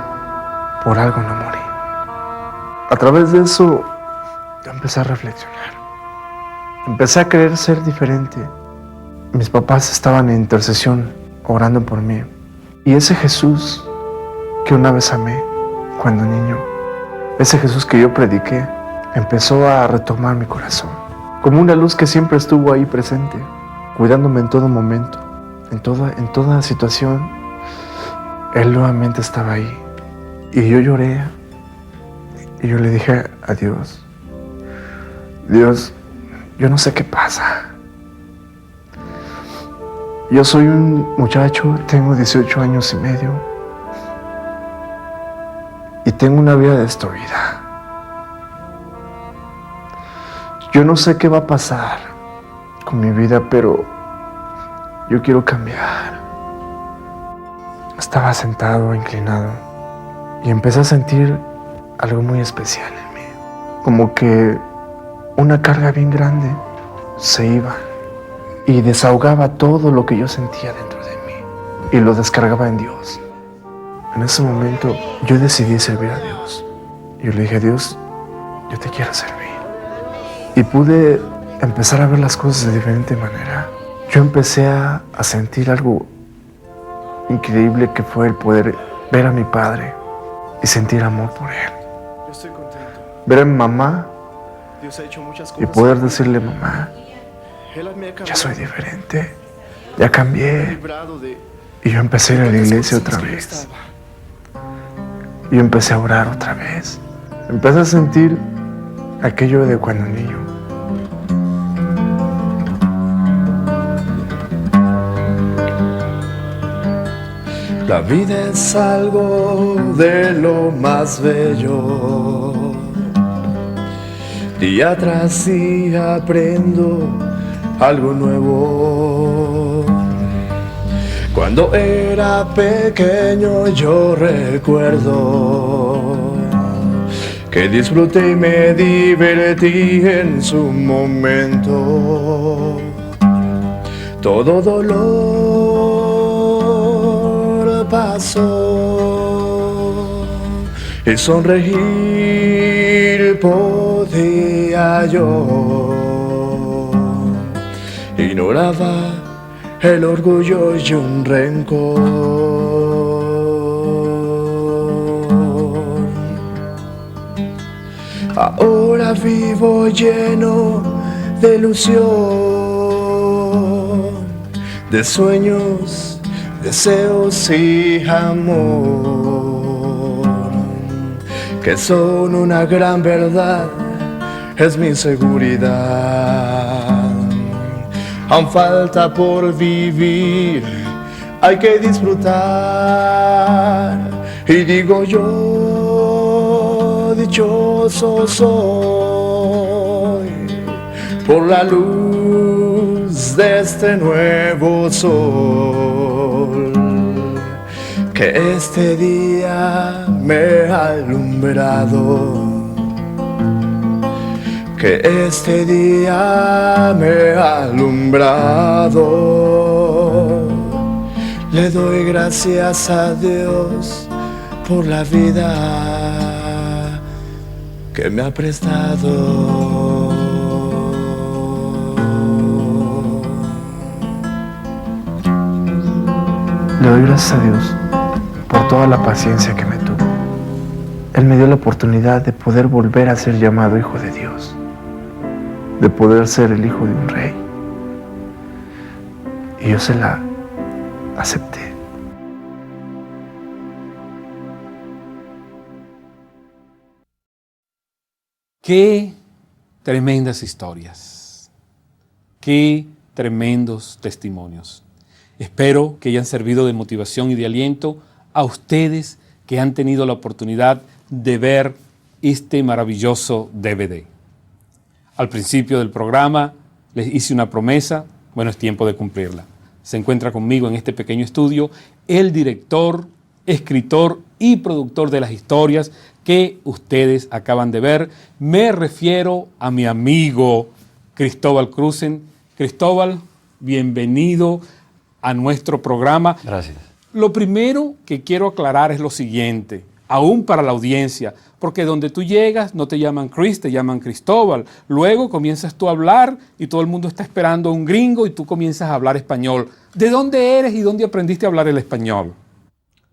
por algo no morí. A través de eso, yo empecé a reflexionar. Empecé a querer ser diferente. Mis papás estaban en intercesión, orando por mí. Y ese Jesús que una vez amé cuando niño, ese Jesús que yo prediqué, empezó a retomar mi corazón. Como una luz que siempre estuvo ahí presente, cuidándome en todo momento, en toda situación. Él nuevamente estaba ahí. Y yo lloré. Y yo le dije a Dios, Dios, yo no sé qué pasa. Yo soy un muchacho, tengo 18 años y medio. Y tengo una vida destruida. Yo no sé qué va a pasar con mi vida, pero yo quiero cambiar. Estaba sentado, inclinado, y empecé a sentir algo muy especial en mí. Como que una carga bien grande se iba y desahogaba todo lo que yo sentía dentro de mí y lo descargaba en Dios. En ese momento yo decidí servir a Dios. Yo le dije, Dios, yo te quiero servir. Y pude empezar a ver las cosas de diferente manera. Yo empecé a sentir algo increíble que fue el poder ver a mi padre y sentir amor por él. ver a mi mamá y poder decirle, mamá, ya soy diferente, ya cambié. Y yo empecé a ir a la iglesia otra vez. Y yo empecé a orar otra vez. Empecé a sentir aquello de cuando niño. La vida es algo de lo más bello. Día tras día aprendo algo nuevo. Cuando era pequeño yo recuerdo que disfruté y me divertí en su momento. Todo dolor pasó y sonreír podía yo. Ignoraba el orgullo y un rencor. Ahora vivo lleno de ilusión, de sueños, deseos y amor, que son una gran verdad, es mi seguridad. Aún falta por vivir, hay que disfrutar. Y digo yo, dichoso soy por la luz de este nuevo sol que este día me ha alumbrado. Que este día me ha alumbrado. Le doy gracias a Dios por la vida que me ha prestado. Le doy gracias a Dios por toda la paciencia que me tuvo. Él me dio la oportunidad de poder volver a ser llamado hijo de Dios, de poder ser el hijo de un rey. Y yo se la acepté. Qué tremendas historias, qué tremendos testimonios. Espero que hayan servido de motivación y de aliento a ustedes que han tenido la oportunidad de ver este maravilloso DVD. Al principio del programa les hice una promesa, bueno, es tiempo de cumplirla. Se encuentra conmigo en este pequeño estudio el director, escritor y productor de las historias que ustedes acaban de ver. Me refiero a mi amigo Cristóbal Cruzen. Cristóbal, bienvenido a nuestro programa. Gracias. Lo primero que quiero aclarar es lo siguiente, aún para la audiencia, porque donde tú llegas no te llaman Chris, te llaman Cristóbal. Luego comienzas tú a hablar y todo el mundo está esperando a un gringo y tú comienzas a hablar español. ¿De dónde eres y dónde aprendiste a hablar el español?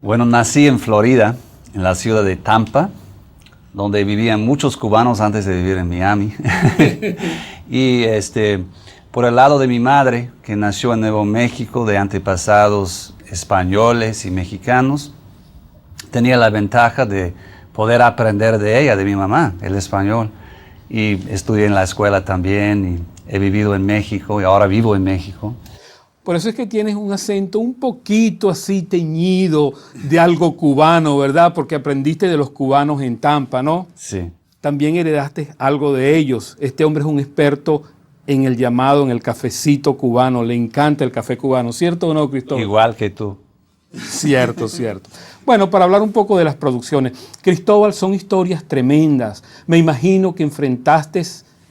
Bueno, nací en Florida, en la ciudad de Tampa, donde vivían muchos cubanos antes de vivir en Miami. Y por el lado de mi madre, que nació en Nuevo México, de antepasados españoles y mexicanos, tenía la ventaja de poder aprender de ella, de mi mamá, el español. Y estudié en la escuela también, y he vivido en México, y ahora vivo en México. Por eso es que tienes un acento un poquito así teñido de algo cubano, ¿verdad? Porque aprendiste de los cubanos en Tampa, ¿no? Sí. También heredaste algo de ellos. Este hombre es un experto en el llamado, en el cafecito cubano. Le encanta el café cubano, ¿cierto o no, Cristóbal? Igual que tú. Cierto, cierto. Bueno, para hablar un poco de las producciones. Cristóbal, son historias tremendas. Me imagino que enfrentaste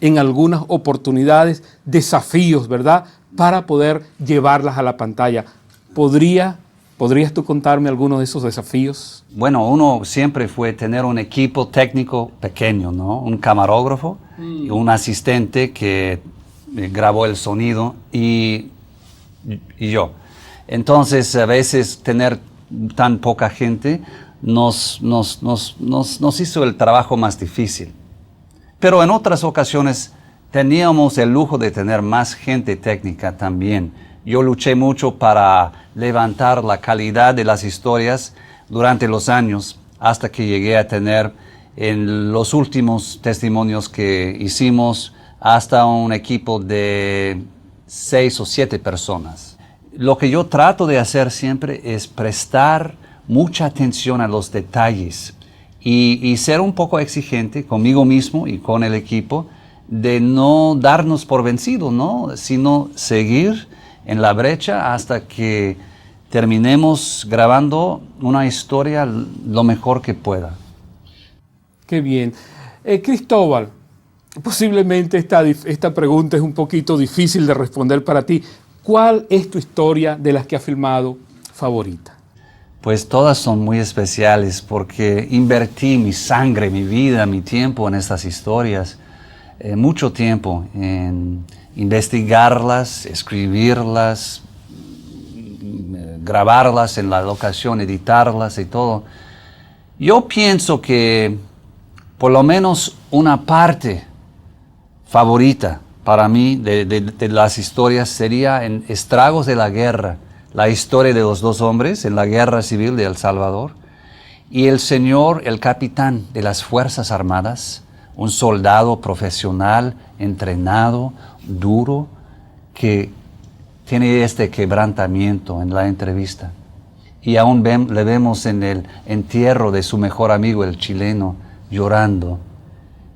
en algunas oportunidades desafíos, ¿verdad?, para poder llevarlas a la pantalla. ¿Podrías tú contarme algunos de esos desafíos? Bueno, uno siempre fue tener un equipo técnico pequeño, ¿no? Un camarógrafo y un asistente que grabó el sonido y yo. Entonces, a veces tener tan poca gente nos hizo el trabajo más difícil. Pero en otras ocasiones teníamos el lujo de tener más gente técnica también. Yo luché mucho para levantar la calidad de las historias durante los años, hasta que llegué a tener en los últimos testimonios que hicimos hasta un equipo de 6 o 7 personas. Lo que yo trato de hacer siempre es prestar mucha atención a los detalles y ser un poco exigente conmigo mismo y con el equipo, de no darnos por vencidos, ¿no? Sino seguir en la brecha hasta que terminemos grabando una historia lo mejor que pueda. Qué bien. Cristóbal, posiblemente esta pregunta es un poquito difícil de responder para ti. ¿Cuál es tu historia de las que has filmado favorita? Pues todas son muy especiales porque invertí mi sangre, mi vida, mi tiempo en estas historias. Mucho tiempo en investigarlas, escribirlas, grabarlas en la locación, editarlas y todo. Yo pienso que por lo menos una parte favorita para mí de las historias sería en Estragos de la Guerra, la historia de los 2 hombres en la Guerra Civil de El Salvador, y el señor, el capitán de las Fuerzas Armadas, un soldado profesional, entrenado, duro, que tiene este quebrantamiento en la entrevista. Y aún le vemos en el entierro de su mejor amigo, el chileno, llorando.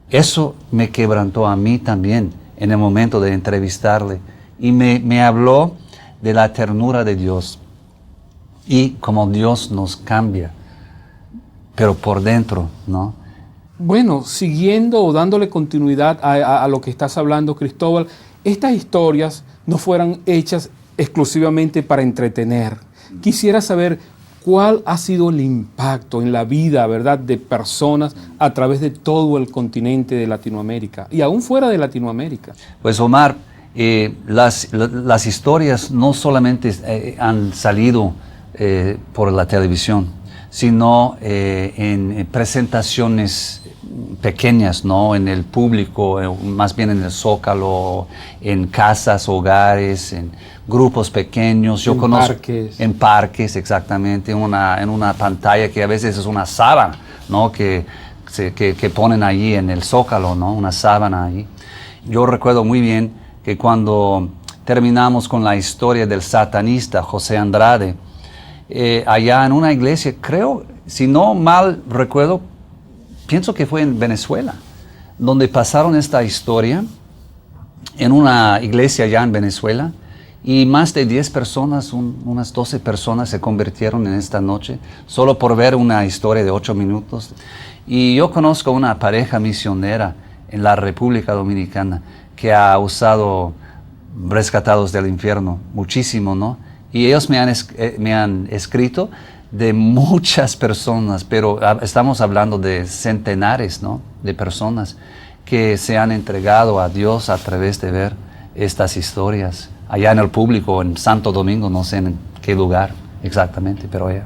Eso me quebrantó a mí también en el momento de entrevistarle. Y me habló de la ternura de Dios y cómo Dios nos cambia, pero por dentro, ¿no? Bueno, siguiendo o dándole continuidad a lo que estás hablando, Cristóbal, estas historias no fueran hechas exclusivamente para entretener. Quisiera saber cuál ha sido el impacto en la vida, ¿verdad?, de personas a través de todo el continente de Latinoamérica y aún fuera de Latinoamérica. Pues Omar, las historias no solamente han salido por la televisión, sino en presentaciones pequeñas, ¿no? En el público, más bien en el Zócalo, en casas, hogares, en grupos pequeños. Yo conozco parques. En parques, exactamente, en una pantalla que a veces es una sábana, ¿no? Que ponen allí en el Zócalo, ¿no? Una sábana allí. Yo recuerdo muy bien que cuando terminamos con la historia del satanista José Andrade, allá en una iglesia, creo, si no mal recuerdo, pienso que fue en Venezuela, donde pasaron esta historia en una iglesia allá en Venezuela, y más de 10 personas, unas 12 personas se convirtieron en esta noche, solo por ver una historia de 8 minutos. Y yo conozco una pareja misionera en la República Dominicana que ha usado Rescatados del Infierno muchísimo, ¿no? Y ellos me han escrito de muchas personas, pero estamos hablando de centenares, ¿no?, de personas que se han entregado a Dios a través de ver estas historias. Allá en el público, en Santo Domingo, no sé en qué lugar exactamente, pero allá.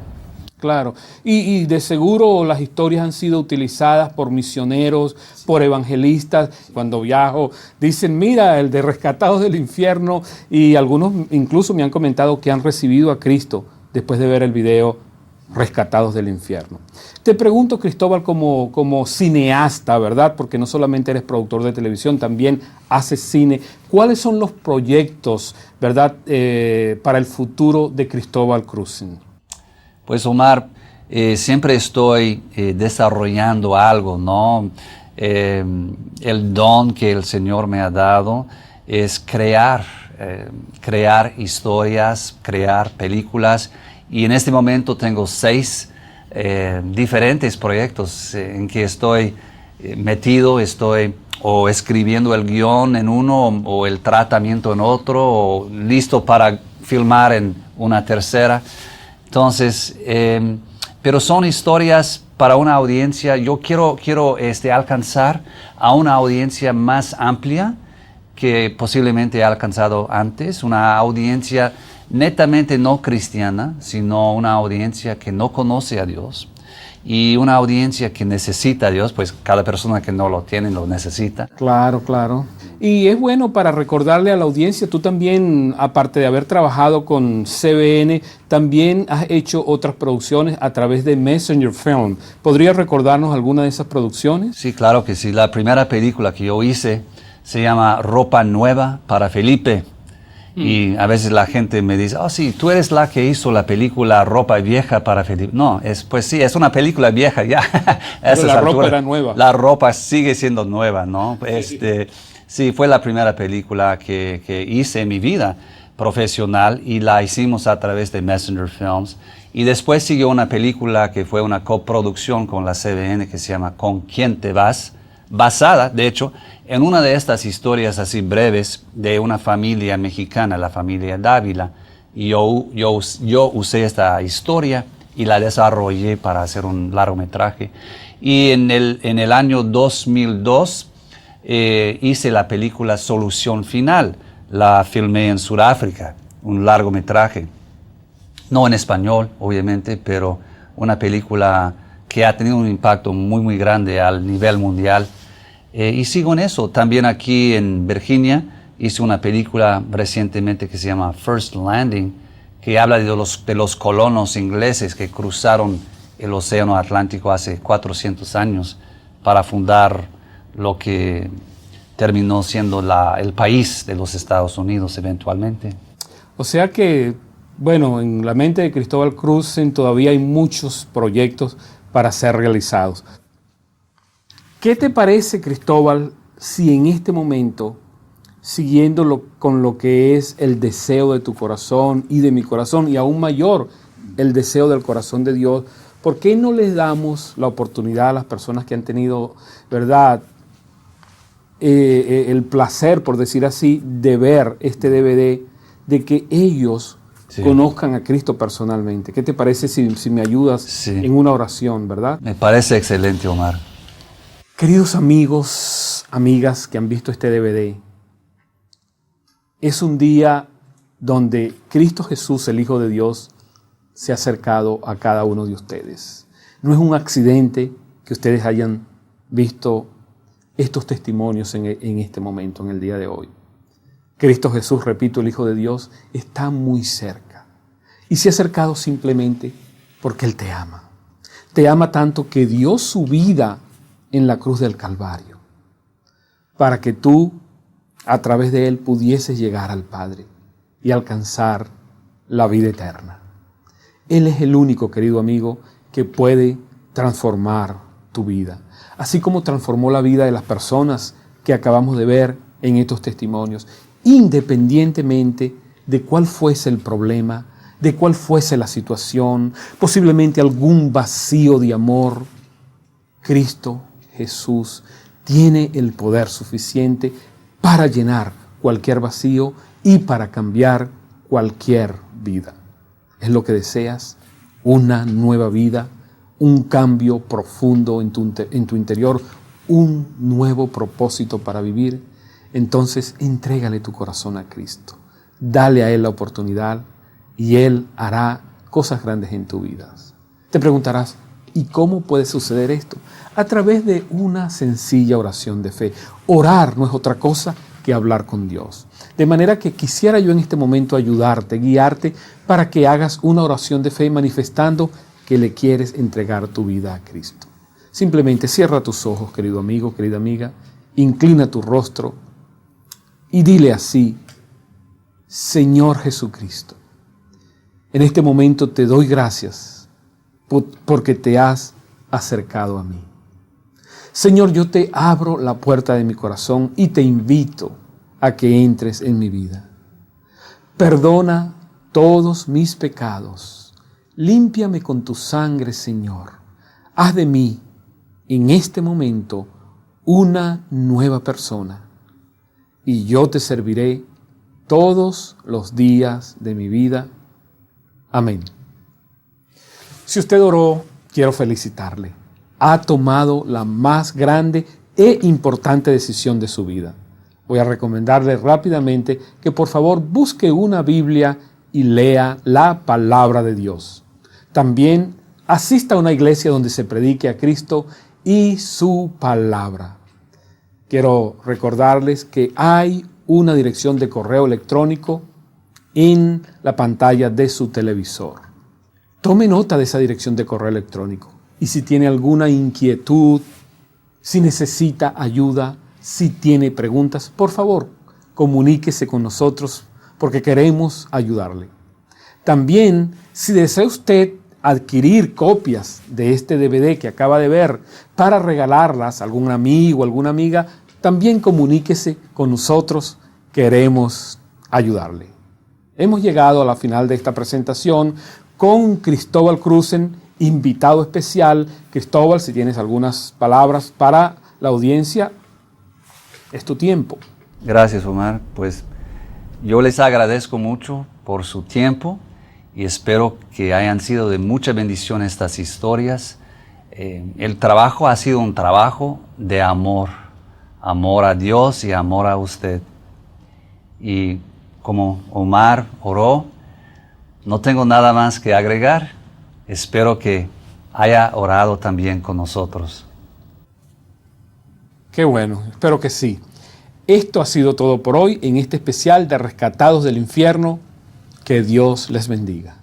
Claro, y de seguro las historias han sido utilizadas por misioneros, por evangelistas. Cuando viajo dicen, mira, el de Rescatados del Infierno, y algunos incluso me han comentado que han recibido a Cristo después de ver el video Rescatados del Infierno. Te pregunto, Cristóbal, como cineasta, ¿verdad? Porque no solamente eres productor de televisión, también haces cine. ¿Cuáles son los proyectos, ¿verdad?, para el futuro de Cristóbal Cruzen? Pues Omar, siempre estoy desarrollando algo, ¿no? El don que el Señor me ha dado es crear historias, crear películas, y en este momento tengo 6 diferentes proyectos en que estoy metido, estoy o escribiendo el guión en uno o el tratamiento en otro, o listo para filmar en una tercera. Entonces, pero son historias para una audiencia. Yo quiero alcanzar a una audiencia más amplia que posiblemente he alcanzado antes, una audiencia netamente no cristiana, sino una audiencia que no conoce a Dios. y una audiencia que necesita a Dios, pues cada persona que no lo tiene lo necesita. Claro, claro. Y es bueno para recordarle a la audiencia, tú también, aparte de haber trabajado con CBN, también has hecho otras producciones a través de Messenger Film. ¿Podrías recordarnos alguna de esas producciones? Sí, claro que sí. La primera película que yo hice se llama Ropa Nueva para Felipe. Y a veces la gente me dice, oh sí, tú eres la que hizo la película Ropa Vieja para Felipe. No, pues sí, es una película vieja ya. Pero la ropa era nueva. La ropa sigue siendo nueva, ¿no? Sí, fue la primera película que hice en mi vida profesional y la hicimos a través de Messenger Films. Y después siguió una película que fue una coproducción con la CBN que se llama ¿Con quién te vas?, basada, de hecho, en una de estas historias así breves de una familia mexicana, la familia Dávila. Y yo usé esta historia y la desarrollé para hacer un largometraje. Y en el año 2002 hice la película Solución Final. La filmé en Sudáfrica, un largometraje. No en español, obviamente, pero una película que ha tenido un impacto muy, muy grande al nivel mundial. Y sigo en eso. También aquí en Virginia hice una película recientemente que se llama First Landing, que habla de los colonos ingleses que cruzaron el Océano Atlántico hace 400 años para fundar lo que terminó siendo el país de los Estados Unidos eventualmente. O sea que, bueno, en la mente de Cristóbal Cruzen todavía hay muchos proyectos para ser realizados. ¿Qué te parece, Cristóbal, si en este momento, siguiendo con lo que es el deseo de tu corazón y de mi corazón, y aún mayor, el deseo del corazón de Dios, ¿por qué no les damos la oportunidad a las personas que han tenido, verdad, el placer, por decir así, de ver este DVD, de que ellos conozcan a Cristo personalmente? ¿Qué te parece si me ayudas en una oración, verdad? Me parece excelente, Omar. Queridos amigos, amigas que han visto este DVD, es un día donde Cristo Jesús, el Hijo de Dios, se ha acercado a cada uno de ustedes. No es un accidente que ustedes hayan visto estos testimonios en este momento, en el día de hoy. Cristo Jesús, repito, el Hijo de Dios, está muy cerca y se ha acercado simplemente porque Él te ama. Te ama tanto que dio su vida en la cruz del Calvario para que tú, a través de Él, pudieses llegar al Padre y alcanzar la vida eterna. Él es el único, querido amigo, que puede transformar tu vida, así como transformó la vida de las personas que acabamos de ver en estos testimonios, independientemente de cuál fuese el problema, de cuál fuese la situación, posiblemente algún vacío de amor. Cristo Jesús tiene el poder suficiente para llenar cualquier vacío y para cambiar cualquier vida. ¿Es lo que deseas? Una nueva vida, un cambio profundo en tu interior, un nuevo propósito para vivir. Entonces entrégale tu corazón a Cristo. Dale a Él la oportunidad y Él hará cosas grandes en tu vida. Te preguntarás, ¿y cómo puede suceder esto? A través de una sencilla oración de fe. Orar no es otra cosa que hablar con Dios. De manera que quisiera yo en este momento ayudarte, guiarte para que hagas una oración de fe manifestando que le quieres entregar tu vida a Cristo. Simplemente cierra tus ojos, querido amigo, querida amiga, inclina tu rostro y dile así: Señor Jesucristo, en este momento te doy gracias porque te has acercado a mí. Señor, yo te abro la puerta de mi corazón y te invito a que entres en mi vida. Perdona todos mis pecados. Límpiame con tu sangre, Señor. Haz de mí, en este momento, una nueva persona. Y yo te serviré todos los días de mi vida. Amén. Si usted oró, quiero felicitarle. Ha tomado la más grande e importante decisión de su vida. Voy a recomendarle rápidamente que por favor busque una Biblia y lea la palabra de Dios. También asista a una iglesia donde se predique a Cristo y su palabra. Quiero recordarles que hay una dirección de correo electrónico en la pantalla de su televisor. Tome nota de esa dirección de correo electrónico y si tiene alguna inquietud, si necesita ayuda, si tiene preguntas, por favor, comuníquese con nosotros porque queremos ayudarle. También, si desea usted adquirir copias de este DVD que acaba de ver para regalarlas a algún amigo o alguna amiga, también comuníquese con nosotros, queremos ayudarle. Hemos llegado a la final de esta presentación con Cristóbal Cruzen, invitado especial. Cristóbal, si tienes algunas palabras para la audiencia, es tu tiempo. Gracias, Omar. Pues yo les agradezco mucho por su tiempo y espero que hayan sido de mucha bendición estas historias. El trabajo ha sido un trabajo de amor a Dios y amor a usted. Y como Omar oró, no tengo nada más que agregar. Espero que haya orado también con nosotros. Qué bueno, espero que sí. Esto ha sido todo por hoy en este especial de Rescatados del Infierno. Que Dios les bendiga.